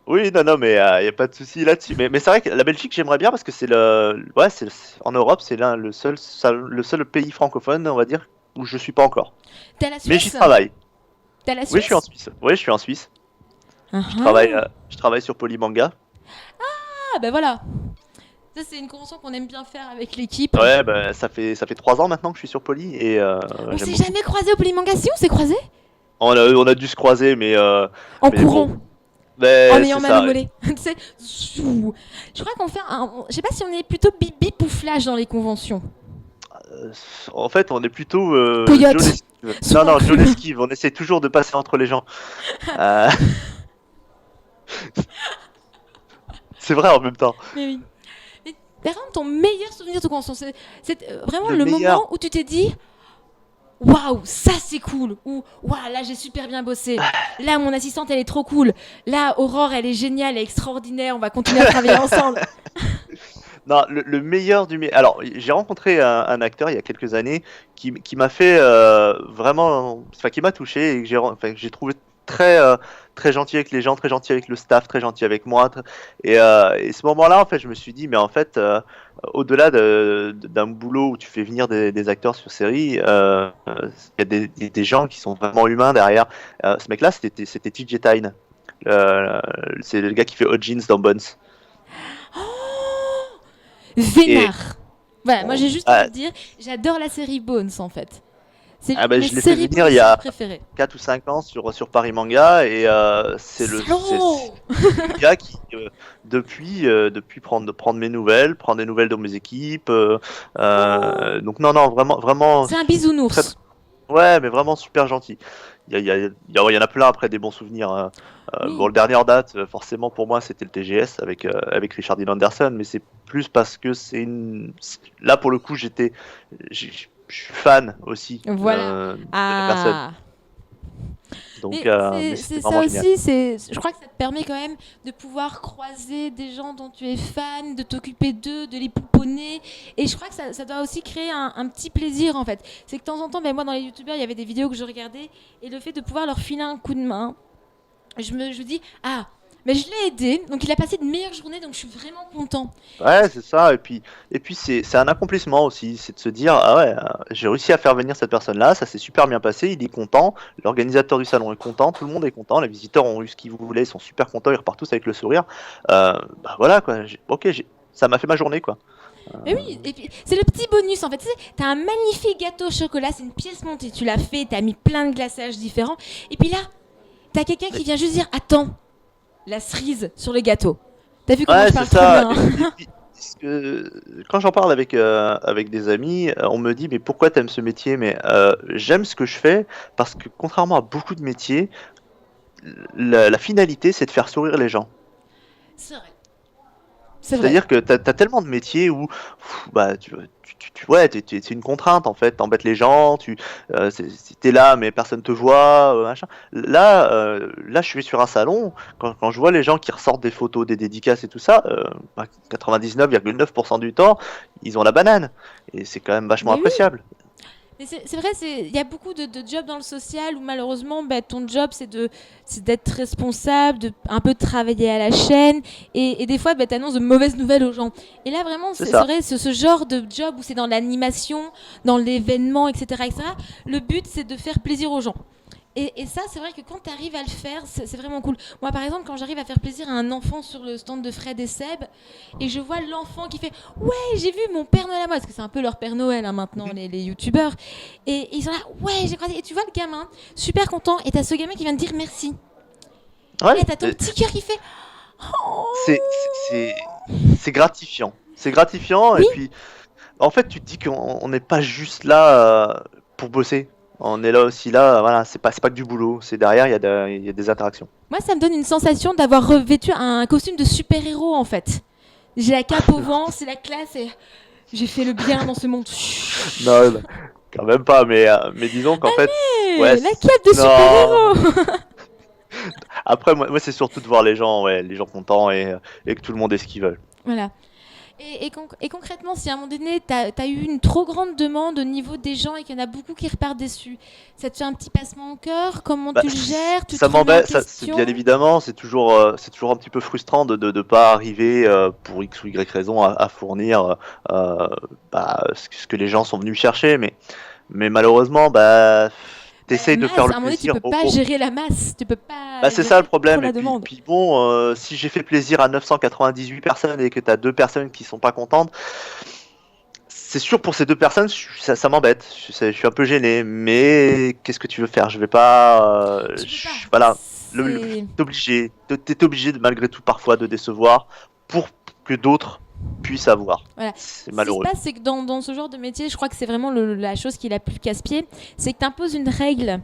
Oui, non, non, mais y a pas de souci là-dessus. Mais c'est vrai que la Belgique, j'aimerais bien parce que ouais, en Europe, c'est le seul pays francophone, on va dire, où je suis pas encore. T'as la Mais j'y Suisse? travaille. T'as la Oui, je suis en Suisse? Suisse. Oui, je suis en Suisse. Ah Je travaille sur Polymanga. ben voilà. Ça, c'est une convention qu'on aime bien faire avec l'équipe. Ouais, bah, ça fait 3 ans maintenant que je suis sur Poly et On j'aime s'est beaucoup. jamais croisé au Polymanga. Si, on s'est croisé? On a dû se croiser, mais En mais bon, courant, en mais ayant c'est mal au ça. mollet. Tu sais, je crois qu'on fait je sais pas si on est plutôt bip bip ou flash dans les conventions. Euh, En fait, on est plutôt Joe Coyote, l'esquive. Non, souvent non, Joe cool. l'esquive. On essaie toujours de passer entre les gens. Euh, c'est vrai en même temps. Mais oui. Mais par exemple, ton meilleur souvenir de convention, c'est vraiment Le le meilleur. moment où tu t'es dit waouh, ça c'est cool. Ou waouh, là j'ai super bien bossé. Là, mon assistante elle est trop cool. Là, Aurore elle est géniale, elle est extraordinaire. On va continuer à travailler ensemble. Non, le meilleur du meilleur. Alors, j'ai rencontré un acteur il y a quelques années qui m'a fait vraiment, enfin, qui m'a touché et que j'ai trouvé très très gentil avec les gens, très gentil avec le staff, très gentil avec moi. Et ce moment-là, en fait, je me suis dit, mais en fait, au-delà d'un boulot où tu fais venir des acteurs sur série, il y a des gens qui sont vraiment humains derrière. Ce mec-là, c'était TJ Tyne. C'est le gars qui fait Hot Jeans dans Bones. Oh, Et vénard. Voilà, moi j'ai juste envie ah, de dire, j'adore la série Bones en fait. C'est Ah l'une de ben, mes je l'ai fait séries venir il y policières a préférées. 4 ou 5 ans sur Paris Manga et Salaud! c'est le gars qui depuis prendre mes nouvelles, prendre des nouvelles de mes équipes. Oh! Donc non non vraiment vraiment C'est un très bisounours. ouais mais vraiment super gentil. Il y en a plein après des bons souvenirs, hein. Bon Oui. le dernier en date forcément pour moi c'était le TGS avec Richard Dean Anderson mais c'est plus parce que là pour le coup je suis fan aussi Voilà. de la personne. Ah. Donc, Mais mais c'est c'était vraiment ça génial. aussi, je crois que ça te permet quand même de pouvoir croiser des gens dont tu es fan, de t'occuper d'eux, de les pouponner. Et je crois que ça doit aussi créer un petit plaisir en fait. C'est que de temps en temps, ben, moi dans les youtubeurs, il y avait des vidéos que je regardais et le fait de pouvoir leur filer un coup de main, je me dis, ah, mais je l'ai aidé, donc il a passé de meilleures journées, donc je suis vraiment content. Ouais, c'est ça. Et puis c'est un accomplissement aussi. C'est de se dire, ah ouais, j'ai réussi à faire venir cette personne-là, ça s'est super bien passé, il est content, l'organisateur du salon est content, tout le monde est content, les visiteurs ont eu ce qu'ils voulaient, ils sont super contents, ils repartent tous avec le sourire. Bah voilà, quoi. Ça m'a fait ma journée, quoi. Mais oui, et puis c'est le petit bonus en fait. Tu sais, t'as un magnifique gâteau au chocolat, c'est une pièce montée, tu l'as fait, t'as mis plein de glaçages différents. Et puis là, t'as quelqu'un qui vient juste dire, attends, la cerise sur le gâteau. T'as vu comment Ouais, je c'est parle trop ça. bien, Et hein? puis, quand j'en parle avec des amis, on me dit, mais pourquoi t'aimes ce métier? Mais j'aime ce que je fais parce que contrairement à beaucoup de métiers, la finalité, c'est de faire sourire les gens. C'est vrai. C'est vrai. C'est-à-dire que t'as tellement de métiers où bah, ouais, c'est une contrainte en fait, t'embêtes les gens, t'es là mais personne te voit, machin. Là, je suis sur un salon, quand je vois les gens qui ressortent des photos, des dédicaces et tout ça, bah, 99,9% du temps, ils ont la banane. Et c'est quand même vachement Mais oui, appréciable. mais c'est vrai, il y a beaucoup de jobs dans le social où malheureusement, bah, ton job c'est d'être responsable, de un peu travailler à la chaîne, et des fois, bah, t'annonces de mauvaises nouvelles aux gens. Et là, vraiment, C'est c'est ça. vrai, ce genre de job où c'est dans l'animation, dans l'événement, etc., etc., le but, c'est de faire plaisir aux gens. Et ça, c'est vrai que quand tu arrives à le faire, c'est vraiment cool. Moi, par exemple, quand j'arrive à faire plaisir à un enfant sur le stand de Fred et Seb, et je vois l'enfant qui fait ouais, j'ai vu mon Père Noël à moi, parce que c'est un peu leur Père Noël hein, maintenant, Mhm. les youtubeurs, et ils sont là, ouais, j'ai croisé. Et tu vois le gamin, super content, et t'as ce gamin qui vient te dire merci. Et là, Ouais, t'as ton petit cœur qui fait oh. c'est c'est- c'est gratifiant. C'est gratifiant et Oui, puis en fait, tu te dis qu'on n'est pas juste là pour bosser. On est là aussi là, voilà, c'est pas que du boulot. C'est derrière, il y a des interactions. moi, ça me donne une sensation d'avoir revêtu un costume de super-héros en fait. J'ai la cape au vent, c'est la classe, et j'ai fait le bien dans ce monde. Non, non, quand même pas, mais disons qu'en fait, ouais, La cape de non. super-héros. Après, moi c'est surtout de voir les gens contents et que tout le monde ait ce qu'ils veulent. Voilà. Et concrètement, si à un moment donné, tu as eu une trop grande demande au niveau des gens et qu'il y en a beaucoup qui repartent déçus, ça te fait un petit passement au cœur? Comment Bah, tu le gères? Tu ça te remets en m'embête, c'est bien question? évidemment, c'est toujours un petit peu frustrant de pas arriver pour X ou Y raison à fournir bah, ce que les gens sont venus chercher, mais malheureusement, bah, Bah, la t'essayes de faire masse, le à un moment donné, tu plaisir peux pas gérer la masse. Tu peux bah, pas c'est ça le gérer trop problème. Et la puis, demande. puis bon, si j'ai fait plaisir à 998 personnes et que t'as deux personnes qui sont pas contentes, c'est sûr pour ces deux personnes, ça m'embête. Je suis un peu gêné, mais qu'est-ce que tu veux faire? Je vais pas, Tu peux pas. voilà, C'est. t'es obligé malgré tout parfois de décevoir pour que d'autres puissent avoir. Voilà. C'est Ce qui se malheureux. passe, c'est que dans ce genre de métier, je crois que c'est vraiment la chose qui est la plus casse-pied, c'est que tu imposes une règle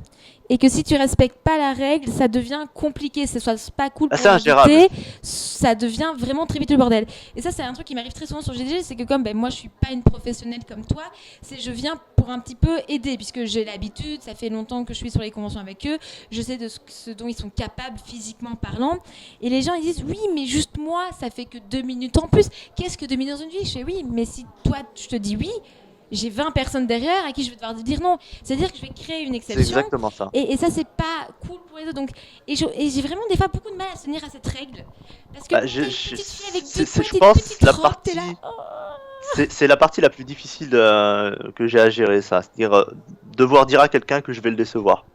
et que si tu respectes pas la règle, ça devient compliqué. C'est soit pas cool Ah, pour c'est ingérable. l'invité, ça devient vraiment très vite le bordel. Et ça, c'est un truc qui m'arrive très souvent sur GDG, c'est que comme ben, moi, je suis pas une professionnelle comme toi, c'est je viens pour un petit peu aider, puisque j'ai l'habitude, ça fait longtemps que je suis sur les conventions avec eux, je sais de ce dont ils sont capables physiquement parlant. Et les gens, ils disent, oui, mais juste moi, ça fait que 2 minutes en plus. Qu'est-ce que 2 minutes dans une vie? Je fais oui, mais si toi, je te dis oui, j'ai 20 personnes derrière à qui je vais devoir dire non. C'est-à-dire que je vais créer une C'est exception exactement ça. et ça, c'est pas cool pour les autres. Donc, et j'ai vraiment des fois beaucoup de mal à se tenir à cette règle. Parce que Bah, quand t'es une petite fille avec deux je petites, pense petites robes, t'es là. Oh. c'est la partie la plus difficile que j'ai à gérer, ça. C'est-à-dire devoir dire à quelqu'un que je vais le décevoir.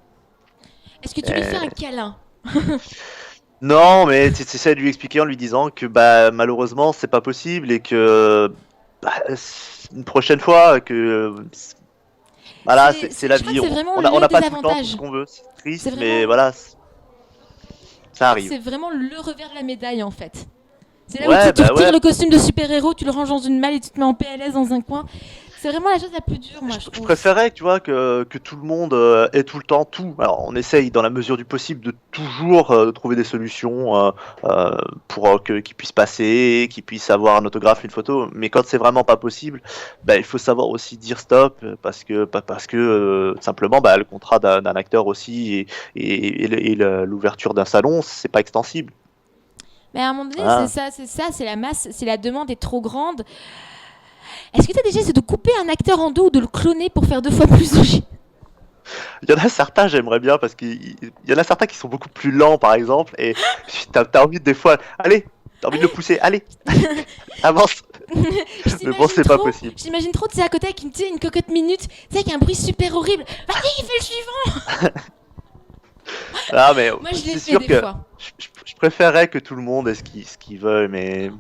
Est-ce que tu lui fais un Euh, câlin? Non, mais tu essaies de lui expliquer en lui disant que bah malheureusement c'est pas possible et que bah, une prochaine fois que Voilà, c'est la Je crois vie. que c'est vraiment On le n'a pas tout le temps tout désavantage. ce qu'on veut. C'est C'est triste, mais vraiment, voilà, je ça crois que arrive. c'est vraiment le revers de la médaille en fait. C'est là où Ouais, tu bah retires ouais. le costume de super-héros, tu le ranges dans une malle et tu te mets en PLS dans un coin. C'est vraiment la chose la plus dure, moi, je Je trouve. préférais, tu vois, que tout le monde ait tout le temps tout. Alors, on essaye, dans la mesure du possible, de toujours trouver des solutions pour qu'ils puissent passer, qu'ils puissent avoir un autographe, une photo. Mais quand c'est vraiment pas possible, bah, il faut savoir aussi dire stop, parce que simplement, bah, le contrat d'un acteur aussi et l'ouverture d'un salon, c'est pas extensible. Mais à un moment donné, Voilà. c'est la masse, c'est la demande est trop grande. Est-ce que tu as déjà essayé de couper un acteur en deux ou de le cloner pour faire 2 fois plus de chiffres? Il y en a certains, j'aimerais bien, parce qu'il y en a certains qui sont beaucoup plus lents, par exemple, et t'as envie des fois, allez, t'as envie de le pousser, allez, avance. Mais bon, c'est pas possible. J'imagine trop, tu sais, à côté avec une cocotte minute, tu sais, avec un bruit super horrible. Vas-y, fais le suivant. Ah, mais Moi, je l'ai c'est fait sûr des que fois. je préférerais que tout le monde ait ce qu'il veut, mais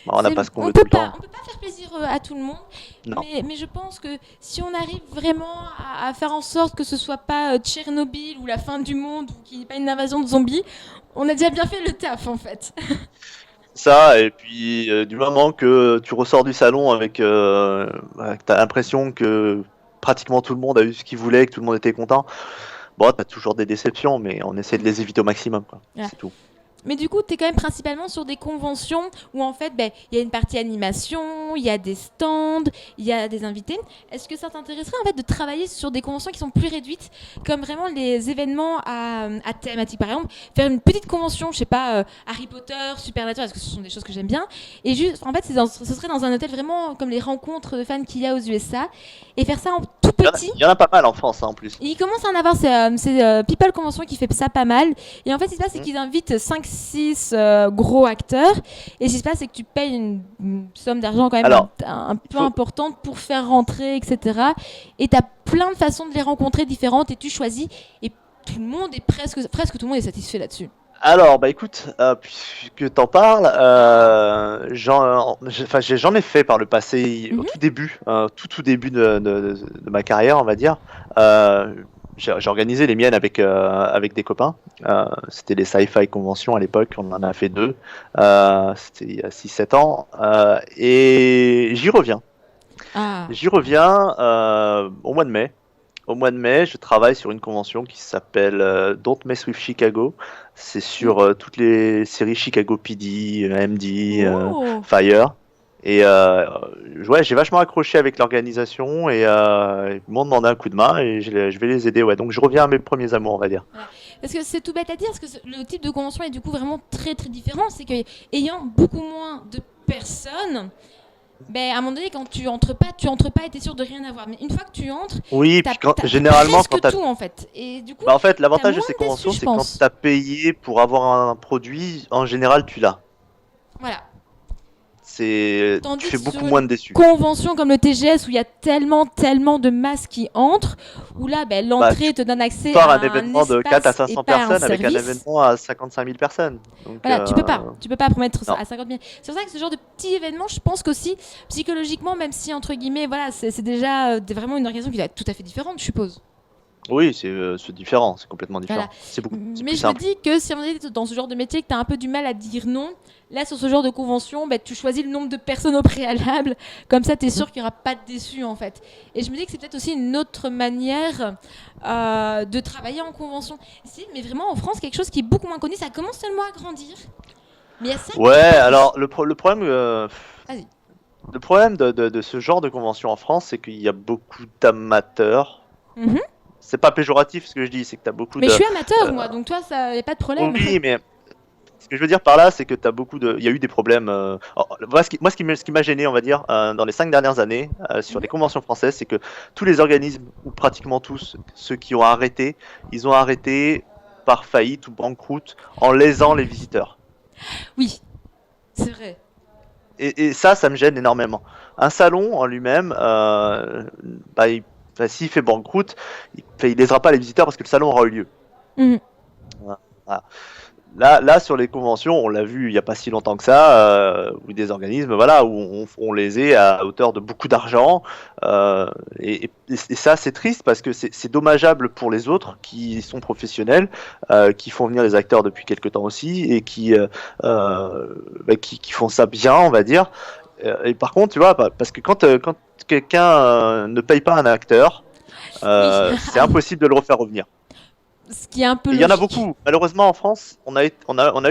on n'a pas ce qu'on veut tout le temps. On peut pas faire plaisir à tout le monde, Non. mais je pense que si on arrive vraiment à faire en sorte que ce soit pas Tchernobyl ou la fin du monde ou qu'il n'y ait pas une invasion de zombies, on a déjà bien fait le taf en fait. Ça, et puis du moment que tu ressors du salon avec t'as l'impression que pratiquement tout le monde a eu ce qu'il voulait, que tout le monde était content, bon, t'as toujours des déceptions, mais on essaie de les éviter au maximum, quoi. Voilà. C'est tout. Mais du coup, tu es quand même principalement sur des conventions où en fait, ben, il y a une partie animation, il y a des stands, il y a des invités. Est-ce que ça t'intéresserait en fait de travailler sur des conventions qui sont plus réduites, comme vraiment les événements à thématique par exemple, faire une petite convention, je sais pas, Harry Potter, Supernatural, parce que ce sont des choses que j'aime bien, et juste, en fait, ce serait dans un hôtel vraiment comme les rencontres de fans qu'il y a aux USA, et faire ça en tout petit. Il y en a pas mal en France, hein, en plus. Et il commence à en avoir, c'est People Convention qui fait ça pas mal. Et en fait, ce qui se passe, c'est qu'ils invitent 5-6 gros acteurs. Et ce qui se passe, c'est que tu payes une somme d'argent quand même Alors, un peu faut- importante pour faire rentrer, etc. Et tu as plein de façons de les rencontrer différentes et tu choisis. Et tout le monde est presque tout le monde est satisfait là-dessus. Alors, bah écoute, puisque t'en parles, j'en ai fait par le passé, au Mhm. tout début, tout début de ma carrière, on va dire. Euh, j'ai organisé les miennes avec des copains. C'était les Sci-Fi Conventions à l'époque, on en a fait 2. C'était il y a 6-7 ans. Et j'y reviens. Ah, J'y reviens au mois de mai. Au mois de mai, je travaille sur une convention qui s'appelle Don't Mess with Chicago. C'est sur toutes les séries Chicago PD, MD, oh. Fire. Et ouais, j'ai vachement accroché avec l'organisation et ils m'ont demandé un coup de main et je vais les aider. Ouais, donc je reviens à mes premiers amours, on va dire. Voilà. Parce que c'est tout bête à dire, parce que le type de convention est du coup vraiment très très différent. C'est que ayant beaucoup moins de personnes, ben, à un moment donné, quand tu entres pas et t'es sûr de rien avoir. Mais une fois que tu entres, Oui, t'as, puis t'as généralement, presque quand t'as. tout en fait. Et du coup, Bah, en fait, t'as l'avantage de moins ces de déçus, conventions, je c'est quand pense. t'as payé pour avoir un produit, en général, tu l'as. Voilà. Tu Tandis fais que sur beaucoup une moins de déçus. convention comme le TGS où il y a tellement de masses qui entrent, où là, ben, Bah, l'entrée te donne accès pars un à un événement de 4 à espace et 500 pas à un personnes avec un service. événement à 55 000 personnes. Donc, Voilà, tu peux pas promettre ça non. à 50 000. C'est pour ça que ce genre de petit événement, je pense qu'aussi, psychologiquement, même si, entre guillemets, voilà, c'est déjà vraiment une organisation qui va être tout à fait différente, je suppose. Oui, c'est différent, c'est complètement différent. Voilà. C'est Mais plus je me simple. dis que si on est dans ce genre de métier, que tu as un peu du mal à dire non, là, sur ce genre de convention, bah, tu choisis le nombre de personnes au préalable. Comme ça, tu es sûr qu'il n'y aura pas de déçus, en fait. Et je me dis que c'est peut-être aussi une autre manière de travailler en convention. Si, mais vraiment, en France, quelque chose qui est beaucoup moins connu, ça commence seulement à grandir. Mais il y a ça Ouais, qui passe. alors le problème, Vas-y. le problème de ce genre de convention en France, c'est qu'il y a beaucoup d'amateurs. Mhm. C'est pas péjoratif ce que je dis, c'est que t'as beaucoup Mais de. je suis amateur, euh, moi, donc toi, ça y a pas de problème. Oui, mais ce que je veux dire par là, c'est que t'as beaucoup de. Il y a eu des problèmes. Voilà ce qui m'a gêné, on va dire, dans les 5 dernières années, sur les conventions françaises, c'est que tous les organismes, ou pratiquement tous, ceux qui ont arrêté, ils ont arrêté par faillite ou banqueroute en lésant les visiteurs. Oui, c'est vrai. Et ça me gêne énormément. Un salon en lui-même, bah, s'il fait banqueroute, il lésera pas les visiteurs parce que le salon aura eu lieu. Mhm. Voilà. Là, sur les conventions, on l'a vu il n'y a pas si longtemps que ça, où des organismes, voilà, où on les est à hauteur de beaucoup d'argent. Et ça, c'est triste parce que c'est dommageable pour les autres qui sont professionnels, qui font venir les acteurs depuis quelque temps aussi et qui font ça bien, on va dire. Et par contre, tu vois, parce que quand quelqu'un ne paye pas un acteur, Oui. c'est impossible de le refaire revenir. Ce qui est un peu Il y en a logique. beaucoup. Malheureusement, en France, on a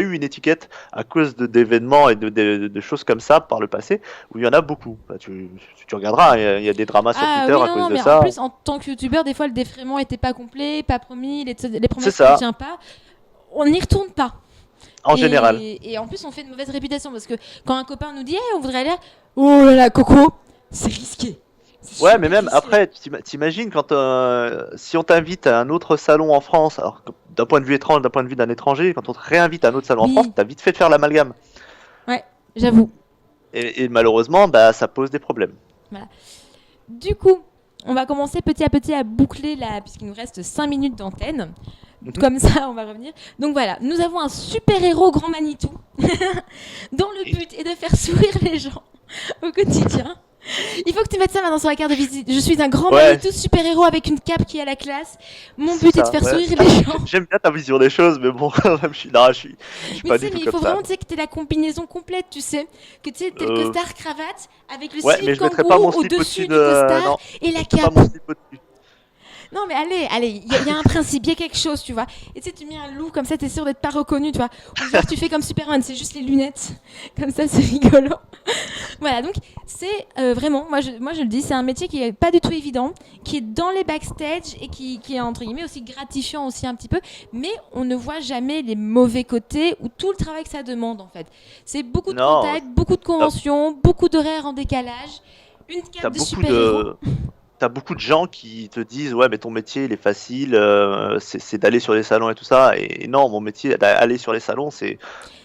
eu une étiquette à cause d'événements et de choses comme ça par le passé, où il y en a beaucoup. Bah, tu regarderas, il y a des dramas sur Ah Twitter oui, à non, cause non, de mais en ça. plus, en tant que youtubeur, des fois, le défraiement était pas complet, pas promis, les C'est promesses ne ça, tient pas. On n'y retourne pas. en général. Et en plus, on fait une mauvaise réputation parce que quand un copain nous dit hey, on voudrait aller, oh là là, Coco, c'est risqué. C'est Ouais, mais super même risqué. après, t'imagines quand si on t'invite à un autre salon en France, alors que d'un point de vue étrange, d'un point de vue d'un étranger, quand on te réinvite à un autre salon en France, Oui, t'as vite fait de faire l'amalgame. ouais, j'avoue. Et malheureusement, bah, ça pose des problèmes. Voilà. Du coup, on va commencer petit à petit à boucler puisqu'il nous reste 5 minutes d'antenne. Mhm. Comme ça, on va revenir. Donc voilà, nous avons un super-héros grand Manitou dont le but est de faire sourire les gens au quotidien. Il faut que tu mettes ça maintenant sur la carte de visite. Je suis un grand Ouais, Manitou super-héros avec une cape qui est à la classe. Mon c'est but est de ça. faire Ouais. sourire les gens. J'aime bien ta vision des choses, mais bon, quand même, je suis Mais pas tu sais, du tout mais il comme faut ça. vraiment tu sais, que tu aies la combinaison complète, tu sais. Que tu sais, t'es le Euh, costard cravate avec le Ouais, slip mais je mettrai pas mon kangourou slip au-dessus au-dessus du de. costard Non, et je la mettrai pas cape. mon slip au-dessus. Non, mais allez, il y a un principe, il y a quelque chose, tu vois. Et tu sais, tu mets un loup comme ça, t'es sûr d'être pas reconnu, tu vois. Ou genre, tu fais comme Superman, c'est juste les lunettes. Comme ça, c'est rigolo. Voilà, donc c'est vraiment, moi je le dis, c'est un métier qui est pas du tout évident, qui est dans les backstage et qui est entre guillemets aussi gratifiant aussi un petit peu, mais on ne voit jamais les mauvais côtés ou tout le travail que ça demande en fait. C'est beaucoup de Non, contacts, beaucoup de t'as conventions, beaucoup d'horaires en décalage, une t'as cape de beaucoup super-héros. de. T'as beaucoup de gens qui te disent ouais mais ton métier il est facile, c'est d'aller sur les salons et tout ça et non mon métier d'aller sur les salons c'est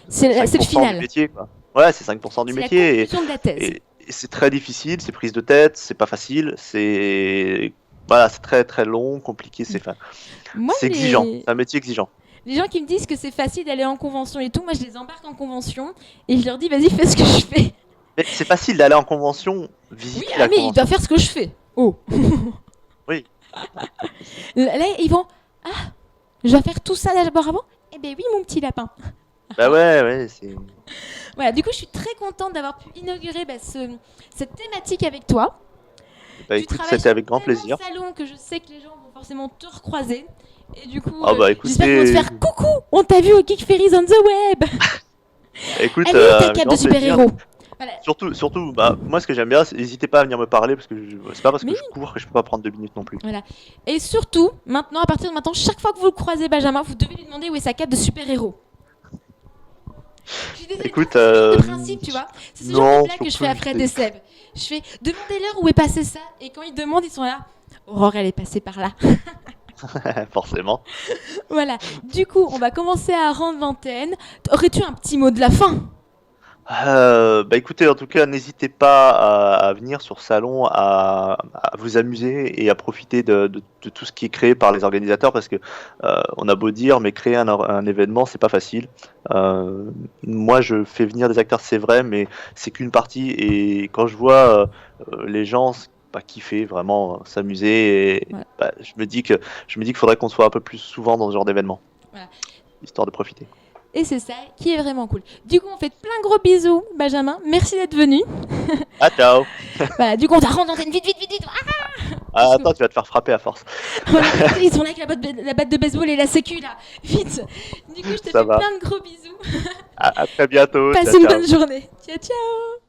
C'est le 5% du final, métier quoi. Ouais c'est 5% du c'est la métier conclusion de la thèse. et c'est très difficile, c'est prise de tête, c'est pas facile, c'est voilà c'est très très long, compliqué, Moi, c'est exigeant, c'est un métier exigeant. les gens qui me disent que c'est facile d'aller en convention et tout, moi je les embarque en convention et je leur dis vas-y fais ce que je fais. Mais c'est facile d'aller en convention, Oui, visiter ah, la mais il doit convention. faire ce que je fais. Oh. Oui, Là, ils vont ah, je dois faire tout ça d'abord avant. Eh ben oui, mon petit lapin. bah ouais c'est Voilà, du coup, je suis très contente d'avoir pu inaugurer cette thématique avec toi. bah Tu écoute travailles c'était sur avec grand tellement plaisir. de salons que je sais que les gens vont forcément te recroiser. Et du coup, Ah bah j'espère qu'ils vont te écoutez, faire coucou, on t'a vu au Geek Fairies on the web. écoute Elle est où ta avec cape de grand plaisir. super-héros? Voilà. Surtout, bah, moi ce que j'aime bien, n'hésitez pas à venir me parler parce que c'est pas parce que Mais je cours que je peux pas prendre 2 minutes non plus. voilà. Et surtout, maintenant, à partir de maintenant, chaque fois que vous le croisez, Benjamin, vous devez lui demander où est sa cape de super-héros. Je suis désolée, Écoute, c'est le principe, tu vois. C'est ce genre de non, blague que je surtout, fais à Fred et Seb. Je fais demandez-leur où est passé ça. Et quand ils demandent, ils sont là. Aurore, elle est passée par là. forcément. Voilà. Du coup, on va commencer à rendre l'antenne. Aurais-tu un petit mot de la fin? Bah écoutez, en tout cas, n'hésitez pas à venir sur Salon, à vous amuser et à profiter de tout ce qui est créé par les organisateurs parce que on a beau dire, mais créer un événement, c'est pas facile. Moi, je fais venir des acteurs, c'est vrai, mais c'est qu'une partie. Et quand je vois les gens kiffer, vraiment s'amuser, et, Voilà. bah, je me dis qu'il faudrait qu'on soit un peu plus souvent dans ce genre d'événement, Voilà. histoire de profiter. Et c'est ça qui est vraiment cool. Du coup, on fait plein de gros bisous, Benjamin. Merci d'être venu. Ah ciao. Voilà, du coup, on va rendre l'antenne vite, vite, vite, vite. Ah, attends, tu vas te faire frapper à force. Voilà, ils sont là avec la batte de baseball et la sécu, là. Vite. Du coup, je te Ça fais va. plein de gros bisous. À très bientôt. Passe Ciao, une ciao. bonne journée. Ciao, ciao.